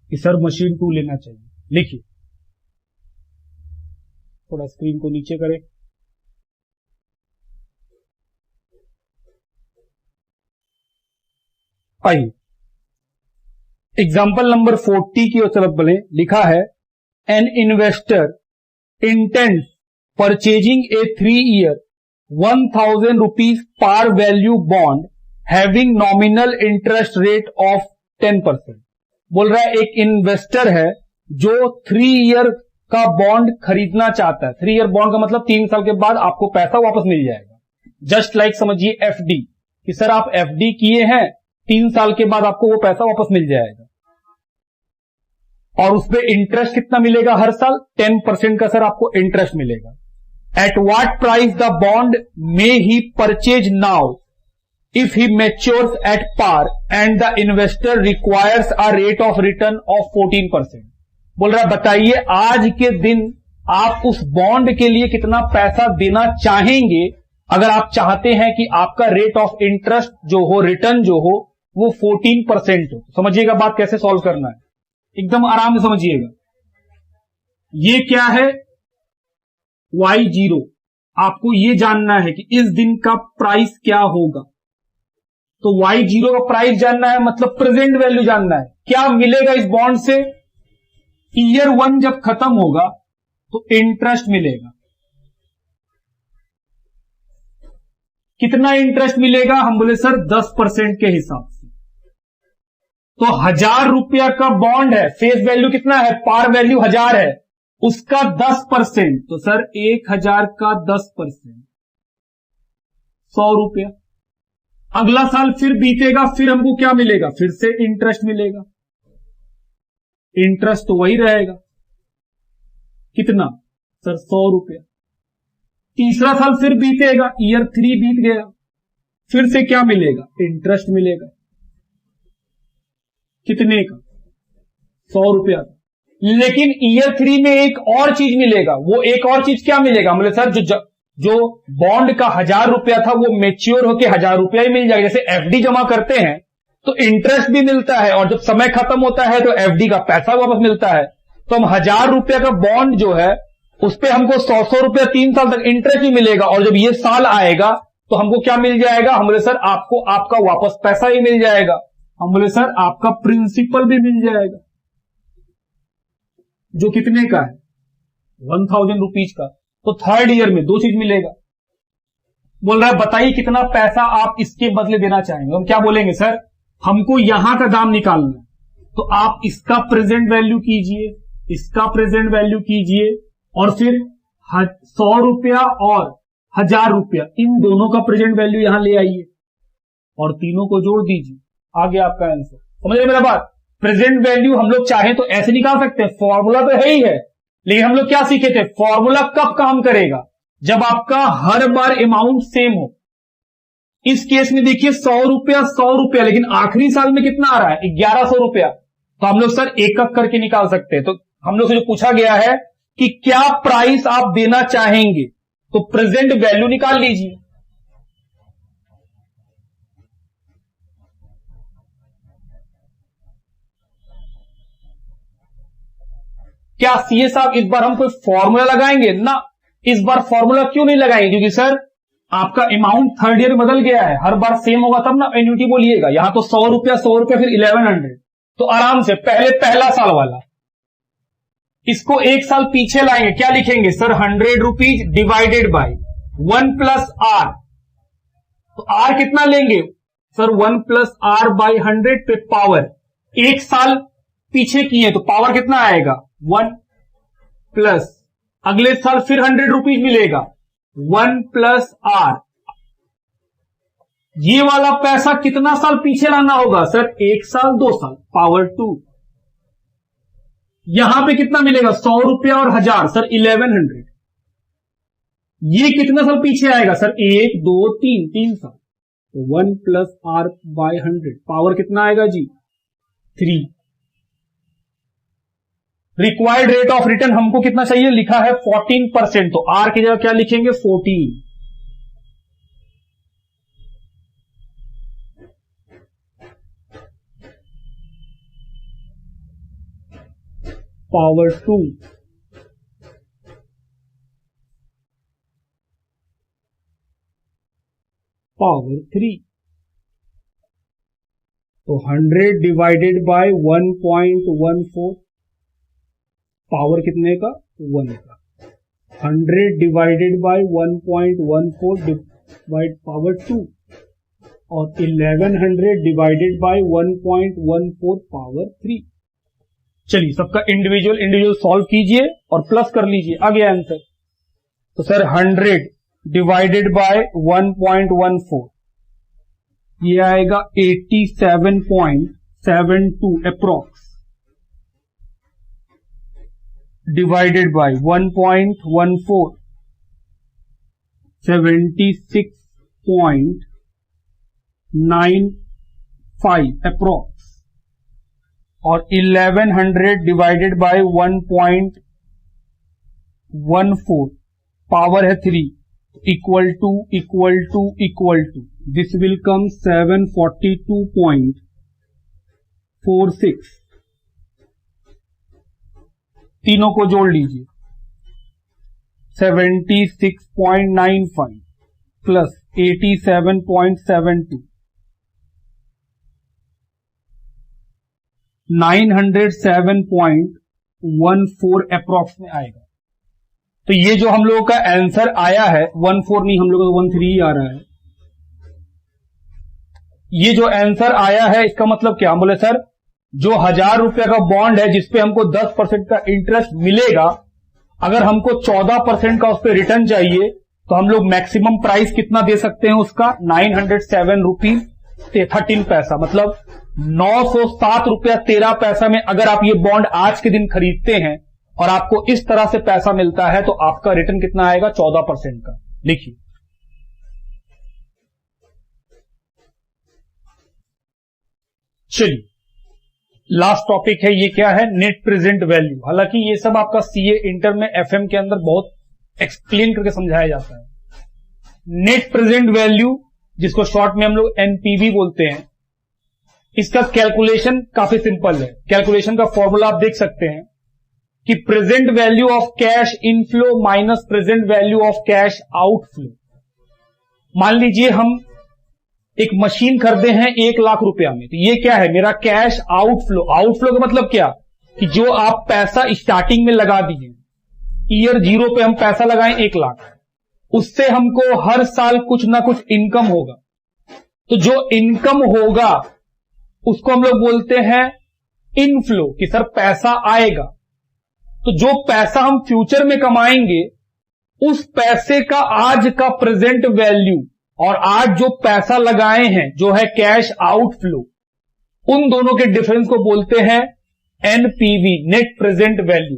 कि सर मशीन 2 लेना चाहिए, लिखिए, थोड़ा स्क्रीन को नीचे करें। आइए एग्जाम्पल नंबर 40 की तरफ बढ़े। लिखा है an investor intends purchasing A 3-year 1,000 rupees par value bond having nominal interest rate of 10%। बोल रहा है एक इन्वेस्टर है जो 3 ईयर का बॉन्ड खरीदना चाहता है। 3 ईयर बॉन्ड का मतलब 3 साल के बाद आपको पैसा वापस मिल जाएगा। जस्ट लाइक समझिए एफडी, कि सर आप एफडी किए हैं, 3 साल के बाद आपको वो पैसा वापस मिल जाएगा, और उस पर इंटरेस्ट कितना मिलेगा हर साल? 10% का सर आपको इंटरेस्ट मिलेगा। At what price the bond may he purchase now if he matures at par and the investor requires a rate of return of 14%। बोल रहा है बताइए आज के दिन आप उस बॉन्ड के लिए कितना पैसा देना चाहेंगे अगर आप चाहते हैं कि आपका रेट ऑफ इंटरेस्ट जो हो, रिटर्न जो हो, वो 14% हो। समझिएगा बात कैसे सॉल्व करना है, एकदम आराम से समझिएगा। ये क्या है? Y0। आपको ये जानना है कि इस दिन का प्राइस क्या होगा, तो Y0 का प्राइस जानना है, मतलब प्रेजेंट वैल्यू जानना है। क्या मिलेगा इस बॉन्ड से? ईयर 1 जब खत्म होगा तो इंटरेस्ट मिलेगा। कितना इंटरेस्ट मिलेगा? हम बोले सर 10% के हिसाब से। तो 1,000 रुपया का बॉन्ड है, फेस वैल्यू कितना है? पार वैल्यू 1,000 है, उसका 10%, तो सर 1,000 का 10% 100 रुपया। अगला साल फिर बीतेगा, फिर हमको क्या मिलेगा? फिर से इंटरेस्ट मिलेगा। इंटरेस्ट तो वही रहेगा, कितना सर? 100 रुपया। तीसरा साल फिर बीतेगा, ईयर 3 बीत गया, फिर से क्या मिलेगा? इंटरेस्ट मिलेगा। कितने का? 100 रुपया। लेकिन ईयर 3 में एक और चीज मिलेगा। वो एक और चीज क्या मिलेगा? बोले सर जो बॉन्ड का 1,000 रुपया था वो मेच्योर होके 1,000 रुपया ही मिल जाएगा। जैसे एफडी जमा करते हैं तो इंटरेस्ट भी मिलता है, और जब समय खत्म होता है तो एफडी का पैसा वापस मिलता है। तो हम 1,000 रुपया का बॉन्ड जो है उस पर हमको 100 रुपया 3 साल तक इंटरेस्ट भी मिलेगा, और जब ये साल आएगा तो हमको क्या मिल जाएगा? हम बोले सर आपको आपका वापस पैसा ही मिल जाएगा। हम बोले सर आपका प्रिंसिपल भी मिल जाएगा, जो कितने का है? 1,000 रुपीज का। तो 3rd ईयर में 2 चीज मिलेगा। बोल रहा है बताइए कितना पैसा आप इसके बदले देना चाहेंगे। हम क्या बोलेंगे? सर हमको यहां का दाम निकालना है, तो आप इसका प्रेजेंट वैल्यू कीजिए, इसका प्रेजेंट वैल्यू कीजिए, और फिर 100 रुपया और 1,000 रुपया, इन दोनों का प्रेजेंट वैल्यू यहां ले आइए और तीनों को जोड़ दीजिए, आ गया आपका आंसर। समझ रहे मेरा बात? प्रेजेंट वैल्यू हम लोग चाहें तो ऐसे निकाल सकते हैं, फॉर्मूला तो है ही है, लेकिन हम लोग क्या सीखे थे? फॉर्मूला कब काम करेगा? जब आपका हर बार अमाउंट सेम हो। इस केस में देखिए 100 रुपया 100 रुपया, लेकिन आखिरी साल में कितना आ रहा है? 1,100 रुपया। तो हम लोग सर एक एक करके निकाल सकते हैं। तो हम लोग से जो पूछा गया है कि क्या प्राइस आप देना चाहेंगे, तो प्रेजेंट वैल्यू निकाल लीजिए। क्या सीए साहब इस बार हम कोई फॉर्मूला लगाएंगे? ना, इस बार फॉर्मूला क्यों नहीं लगाएंगे? क्योंकि सर आपका अमाउंट 3rd ईयर में बदल गया है, हर बार सेम होगा तब ना एन्युटी बोलिएगा। यहां तो 100 रुपया 100 रुपया फिर 1100, तो आराम से पहले पहला साल वाला इसको एक साल पीछे लाएंगे। क्या लिखेंगे? Sir 100 rupees divided by 1 plus R. तो आर कितना लेंगे? सर 1 प्लस आर बाई 100 पे पावर, एक साल पीछे किए तो पावर कितना आएगा? 1 प्लस अगले साल फिर 100 रुपीज मिलेगा, 1 प्लस आर। ये वाला पैसा कितना साल पीछे लाना होगा? सर 1 साल 2 साल, पावर 2। यहां पे कितना मिलेगा? 100 रुपया और 1,000, सर 1100। ये कितना साल पीछे आएगा? सर 1 2 3 साल। तो 1 प्लस आर बाय 100, पावर कितना आएगा जी? 3। रिक्वायर्ड रेट ऑफ रिटर्न हमको कितना चाहिए, लिखा है 14%, तो आर की जगह क्या लिखेंगे 14 पावर 2 पावर 3, तो 100 डिवाइडेड बाय 1.14, पावर कितने का 1 का, 100 डिवाइडेड बाय 1.14 डिवाइड पावर 2 और 1100 डिवाइडेड बाय 1.14 पावर 3। चलिए सबका इंडिविजुअल सॉल्व कीजिए और प्लस कर लीजिए, आ गया आंसर। तो सर 100 डिवाइडेड बाय 1.14 ये आएगा 87.72 अप्रोक्स, डिवाइडेड बाय 1.14 76.95 अप्रोक्स, और 1100 डिवाइडेड बाय 1.14 पावर है 3 equal to this will come 742.46, तीनों को जोड़ लीजिए 76.95 प्लस 87.72 907.14 अप्रोक्स में आएगा। तो ये जो हम लोगों का आंसर आया है 14 नहीं, हम लोगों को 13 ही आ रहा है। ये जो आंसर आया है इसका मतलब क्या, हम बोले सर जो 1000 रुपए का बॉन्ड है जिसपे हमको 10% का इंटरेस्ट मिलेगा, अगर हमको 14% का उस पर रिटर्न चाहिए तो हम लोग मैक्सिमम प्राइस कितना दे सकते हैं उसका, 907 रुपीज 13 पैसा, मतलब 907 रुपया 13 पैसा में अगर आप ये बॉन्ड आज के दिन खरीदते हैं और आपको इस तरह से पैसा मिलता है तो आपका रिटर्न कितना आएगा 14% का। लिखिए चलिए लास्ट टॉपिक है, ये क्या है, नेट प्रेजेंट वैल्यू। हालांकि ये सब आपका सीए इंटर में एफएम के अंदर बहुत एक्सप्लेन करके समझाया जाता है। नेट प्रेजेंट वैल्यू जिसको शॉर्ट में हम लोग एनपीवी बोलते हैं, इसका कैलकुलेशन काफी सिंपल है। कैलकुलेशन का फॉर्मूला आप देख सकते हैं कि present value of cash inflow minus present value of cash outflow. मान लीजिए हम एक मशीन खरीदे हैं 1 लाख रुपया में, तो ये क्या है मेरा कैश आउटफ्लो। आउटफ्लो का मतलब क्या कि जो आप पैसा स्टार्टिंग में लगा दिए, ईयर 0 पे हम पैसा लगाएं 1 लाख, उससे हमको हर साल कुछ ना कुछ इनकम होगा। तो जो इनकम होगा उसको हम लोग बोलते हैं इनफ्लो, कि सर पैसा आएगा। तो जो पैसा हम फ्यूचर में कमाएंगे उस पैसे का आज का प्रेजेंट वैल्यू और आज जो पैसा लगाए हैं जो है कैश आउटफ्लो, उन दोनों के डिफरेंस को बोलते हैं एनपीवी, नेट प्रेजेंट वैल्यू।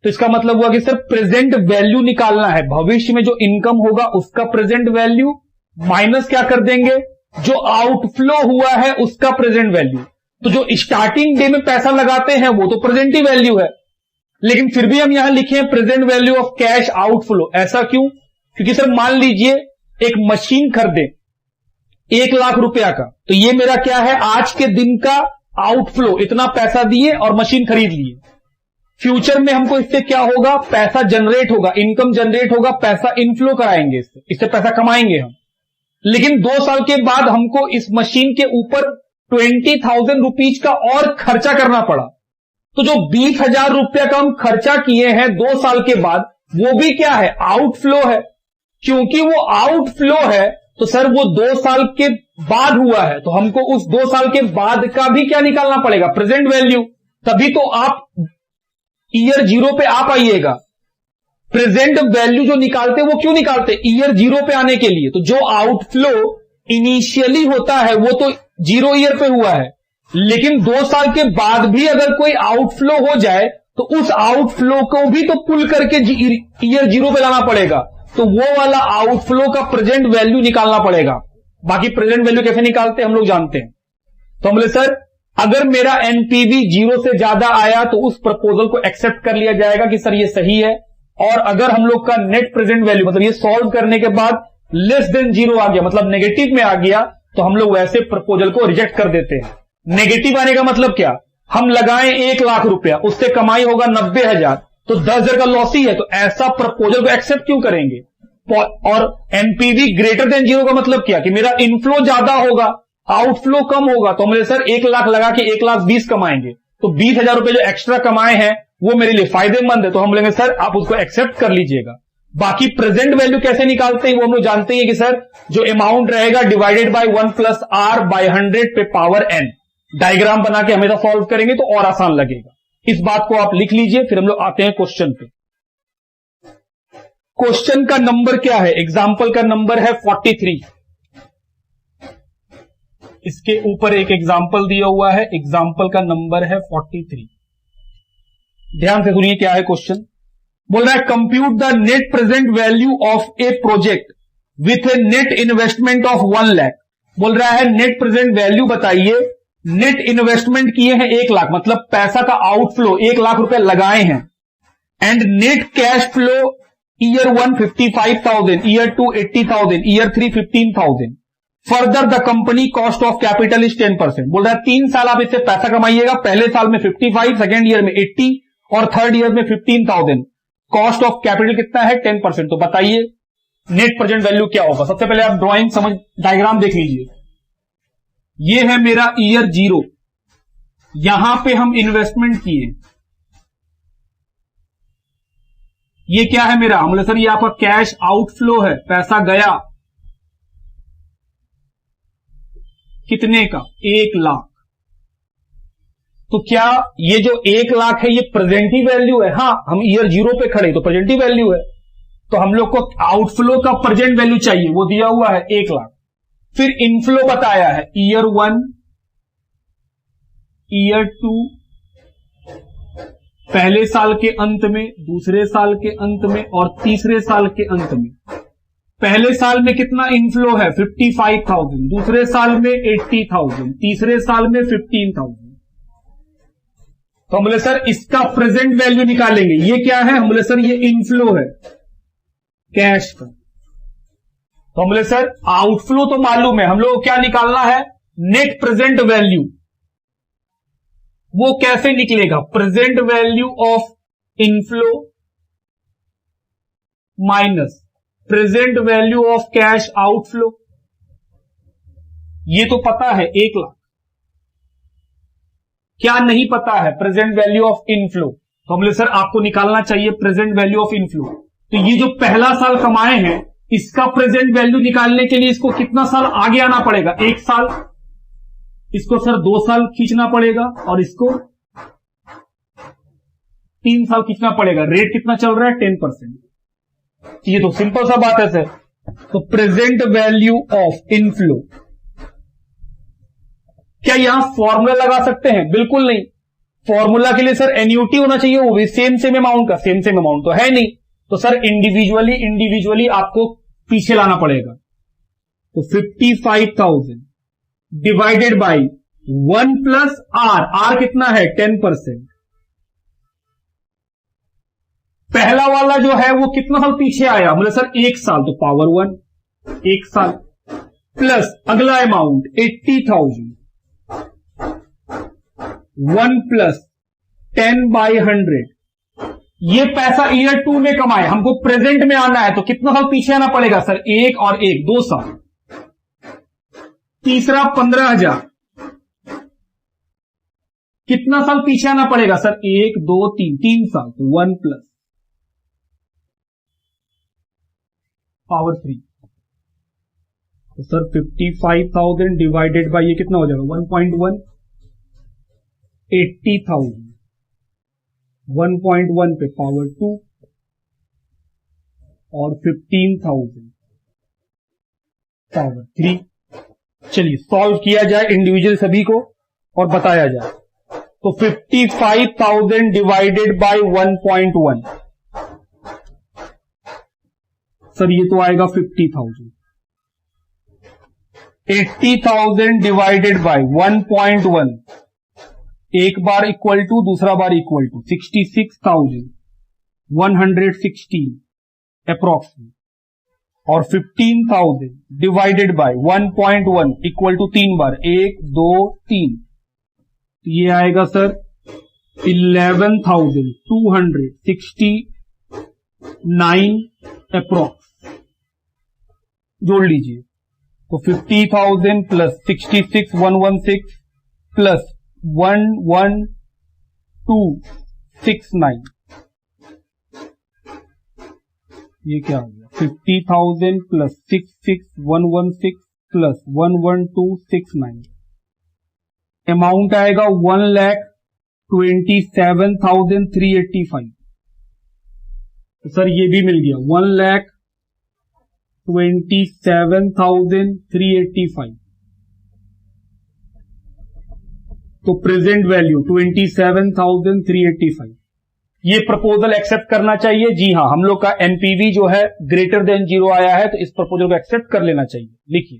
तो इसका मतलब हुआ कि सर प्रेजेंट वैल्यू निकालना है, भविष्य में जो इनकम होगा उसका प्रेजेंट वैल्यू माइनस क्या कर देंगे, जो आउटफ्लो हुआ है उसका प्रेजेंट वैल्यू। तो जो स्टार्टिंग डे में पैसा लगाते हैं वो तो प्रेजेंट ही वैल्यू है, लेकिन फिर भी हम यहां लिखे हैं present value of cash outflow. ऐसा क्यों, क्योंकि सर मान लीजिए एक मशीन खरीदे 1 लाख रुपया का, तो ये मेरा क्या है आज के दिन का आउटफ्लो, इतना पैसा दिए और मशीन खरीद लिए। फ्यूचर में हमको इससे क्या होगा, पैसा जनरेट होगा, इनकम जनरेट होगा, पैसा इनफ्लो कराएंगे, इससे पैसा कमाएंगे हम। लेकिन 2 साल के बाद हमको इस मशीन के ऊपर 20,000 रुपीज का और खर्चा करना पड़ा। तो जो 20,000 रुपया का हम खर्चा किए हैं 2 साल के बाद, वो भी क्या है, आउटफ्लो है। क्योंकि वो आउटफ्लो है तो सर वो 2 साल के बाद हुआ है, तो हमको उस 2 साल के बाद का भी क्या निकालना पड़ेगा, प्रेजेंट वैल्यू। तभी तो आप ईयर 0 पे आ पाइएगा। प्रेजेंट वैल्यू जो निकालते वो क्यों निकालते, ईयर 0 पे आने के लिए। तो जो आउटफ्लो इनिशियली होता है वो तो 0 ईयर पे हुआ है, लेकिन 2 साल के बाद भी अगर कोई आउटफ्लो हो जाए तो उस आउटफ्लो को भी तो पुल करके ईयर 0 पे लाना पड़ेगा। तो वो वाला आउटफ्लो का प्रेजेंट वैल्यू निकालना पड़ेगा। बाकी प्रेजेंट वैल्यू कैसे निकालते हम लोग जानते हैं। तो हम बोले सर अगर मेरा एनपीवी 0 से ज्यादा आया तो उस प्रपोजल को एक्सेप्ट कर लिया जाएगा कि सर ये सही है, और अगर हम लोग का नेट प्रेजेंट वैल्यू मतलब ये सॉल्व करने के बाद लेस देन 0 आ गया, मतलब नेगेटिव में आ गया, तो हम लोग वैसे प्रपोजल को रिजेक्ट कर देते हैं। नेगेटिव आने का मतलब क्या, हम लगाएं 1 लाख रुपया, उससे कमाई होगा 90,000, तो 10,000 का लॉस ही है, तो ऐसा प्रपोजल को एक्सेप्ट क्यों करेंगे। और एनपीवी ग्रेटर देन 0 का मतलब क्या कि मेरा इनफ्लो ज्यादा होगा, आउटफ्लो कम होगा, तो हम सर 1 लाख लगा के 1,20,000 कमाएंगे, तो 20,000 रुपए जो एक्स्ट्रा कमाए हैं वो मेरे लिए फायदेमंद है, तो हम बोलेंगे सर आप उसको एक्सेप्ट कर लीजिएगा। बाकी प्रेजेंट वैल्यू कैसे निकालते हैं वो हम लोग जानते हैं कि सर जो अमाउंट रहेगा डिवाइडेड बाय 1 + R/100 पे पावर n, डायग्राम बना के हमेशा सॉल्व करेंगे तो और आसान लगेगा। इस बात को आप लिख लीजिए, फिर हम लोग आते हैं क्वेश्चन पे। क्वेश्चन का नंबर क्या है, एग्जाम्पल का नंबर है 43। इसके ऊपर एक एग्जाम्पल दिया हुआ है, एग्जाम्पल का नंबर है 43। ध्यान से सुनिए क्या है क्वेश्चन। बोल रहा है compute the net present value of A project with A net investment of 1 lakh. बोल रहा है नेट प्रेजेंट वैल्यू बताइए, नेट इन्वेस्टमेंट किए हैं 1 लाख, मतलब पैसा का आउटफ्लो 1 लाख रुपए लगाए हैं, and net cash flow year 1 55,000, year 2 80,000, year 3 15,000। Further the company cost of capital is 10%। बोल रहा है 3 साल आप इससे पैसा कमाइएगा, पहले साल में 55, सेकेंड ईयर में 80 और थर्ड ईयर में 15,000। कॉस्ट ऑफ कैपिटल कितना है 10%। तो बताइए नेट प्रेजेंट वैल्यू क्या होगा। सबसे पहले आप ड्राइंग समझ डायग्राम देख लीजिए। ये है मेरा ईयर 0, यहां पे हम इन्वेस्टमेंट किए, ये क्या है मेरा, हम सर ये आपका कैश आउटफ्लो है, पैसा गया कितने का 1 लाख। तो क्या ये जो 1 लाख है ये प्रेजेंटिव वैल्यू है, हाँ हम ईयर 0 पे खड़े तो प्रेजेंटिव वैल्यू है, तो हम लोग को आउटफ्लो का प्रेजेंट वैल्यू चाहिए, वो दिया हुआ है 1 लाख। फिर इनफ्लो बताया है ईयर 1, ईयर 2, पहले साल के अंत में, दूसरे साल के अंत में और तीसरे साल के अंत में। पहले साल में कितना इनफ्लो है 55,000, दूसरे साल में 80,000, तीसरे साल में 15,000। तो हम बोले सर इसका प्रेजेंट वैल्यू निकालेंगे, ये क्या है, हम बोले सर ये इनफ्लो है कैश का। तो हम बोले सर आउटफ्लो तो मालूम है, हम लोग को क्या निकालना है नेट प्रेजेंट वैल्यू। वो कैसे निकलेगा, present value of inflow minus present value of cash outflow. ये तो पता है 1 लाख, क्या नहीं पता है प्रेजेंट वैल्यू ऑफ इनफ्लो। तो हम बोले सर आपको निकालना चाहिए प्रेजेंट वैल्यू ऑफ इनफ्लो। तो ये जो पहला साल कमाए हैं इसका प्रेजेंट वैल्यू निकालने के लिए इसको कितना साल आगे आना पड़ेगा, 1 साल, इसको सर 2 साल खींचना पड़ेगा और इसको 3 साल खींचना पड़ेगा। रेट कितना चल रहा है 10%। ये तो सिंपल सा बात है सर। तो प्रेजेंट वैल्यू ऑफ इनफ्लो, क्या यहां फॉर्मूला लगा सकते हैं, बिल्कुल नहीं। फॉर्मूला के लिए सर एन्यूटी होना चाहिए, वो भी सेम अमाउंट का, सेम अमाउंट तो है नहीं, तो सर इंडिविजुअली आपको पीछे लाना पड़ेगा। तो 55,000 डिवाइडेड बाई 1 + R कितना है 10%। पहला वाला जो है वो कितना साल पीछे आया, मतलब सर 1 साल, तो पावर 1 1 साल प्लस अगला अमाउंट 80,000, 1 + 10/100। ये पैसा ईयर 2 में कमाए, हमको प्रेजेंट में आना है, तो कितना साल पीछे आना पड़ेगा सर 1 और 1 2 साल। तीसरा 15,000, कितना साल पीछे आना पड़ेगा सर 1 2 3 साल, तो 1 + पावर 3। तो सर 55,000 डिवाइडेड बाय ये कितना हो जाएगा 1.1, 80,000 1.1 पे पावर 2 और 15,000 पावर 3। चलिए सॉल्व किया जाए इंडिविजुअल सभी को और बताया जाए। तो 55,000 डिवाइडेड बाय 1.1, सर ये तो आएगा 50,000। 80,000 डिवाइडेड बाय 1.1, एक बार इक्वल टू, दूसरा बार इक्वल टू 66,116 अप्रोक्सीमेट, और 15,000 डिवाइडेड बाय 1.1 इक्वल टू 3 बार, 1 2 3, ये आएगा सर 11,269 अप्रोक्स। जोड़ लीजिए, तो 50,000 प्लस 66,116 प्लस 11269, ये क्या हो गया, 50,000 प्लस 66,116 प्लस 11269, अमाउंट आएगा 1,27,385। तो सर ये भी मिल गया 1,27,385। तो प्रेजेंट वैल्यू 27,385। ये प्रपोजल एक्सेप्ट करना चाहिए? जी हाँ, हम लोग का एनपीवी जो है ग्रेटर देन 0 आया है, तो इस प्रपोजल को एक्सेप्ट कर लेना चाहिए। लिखिए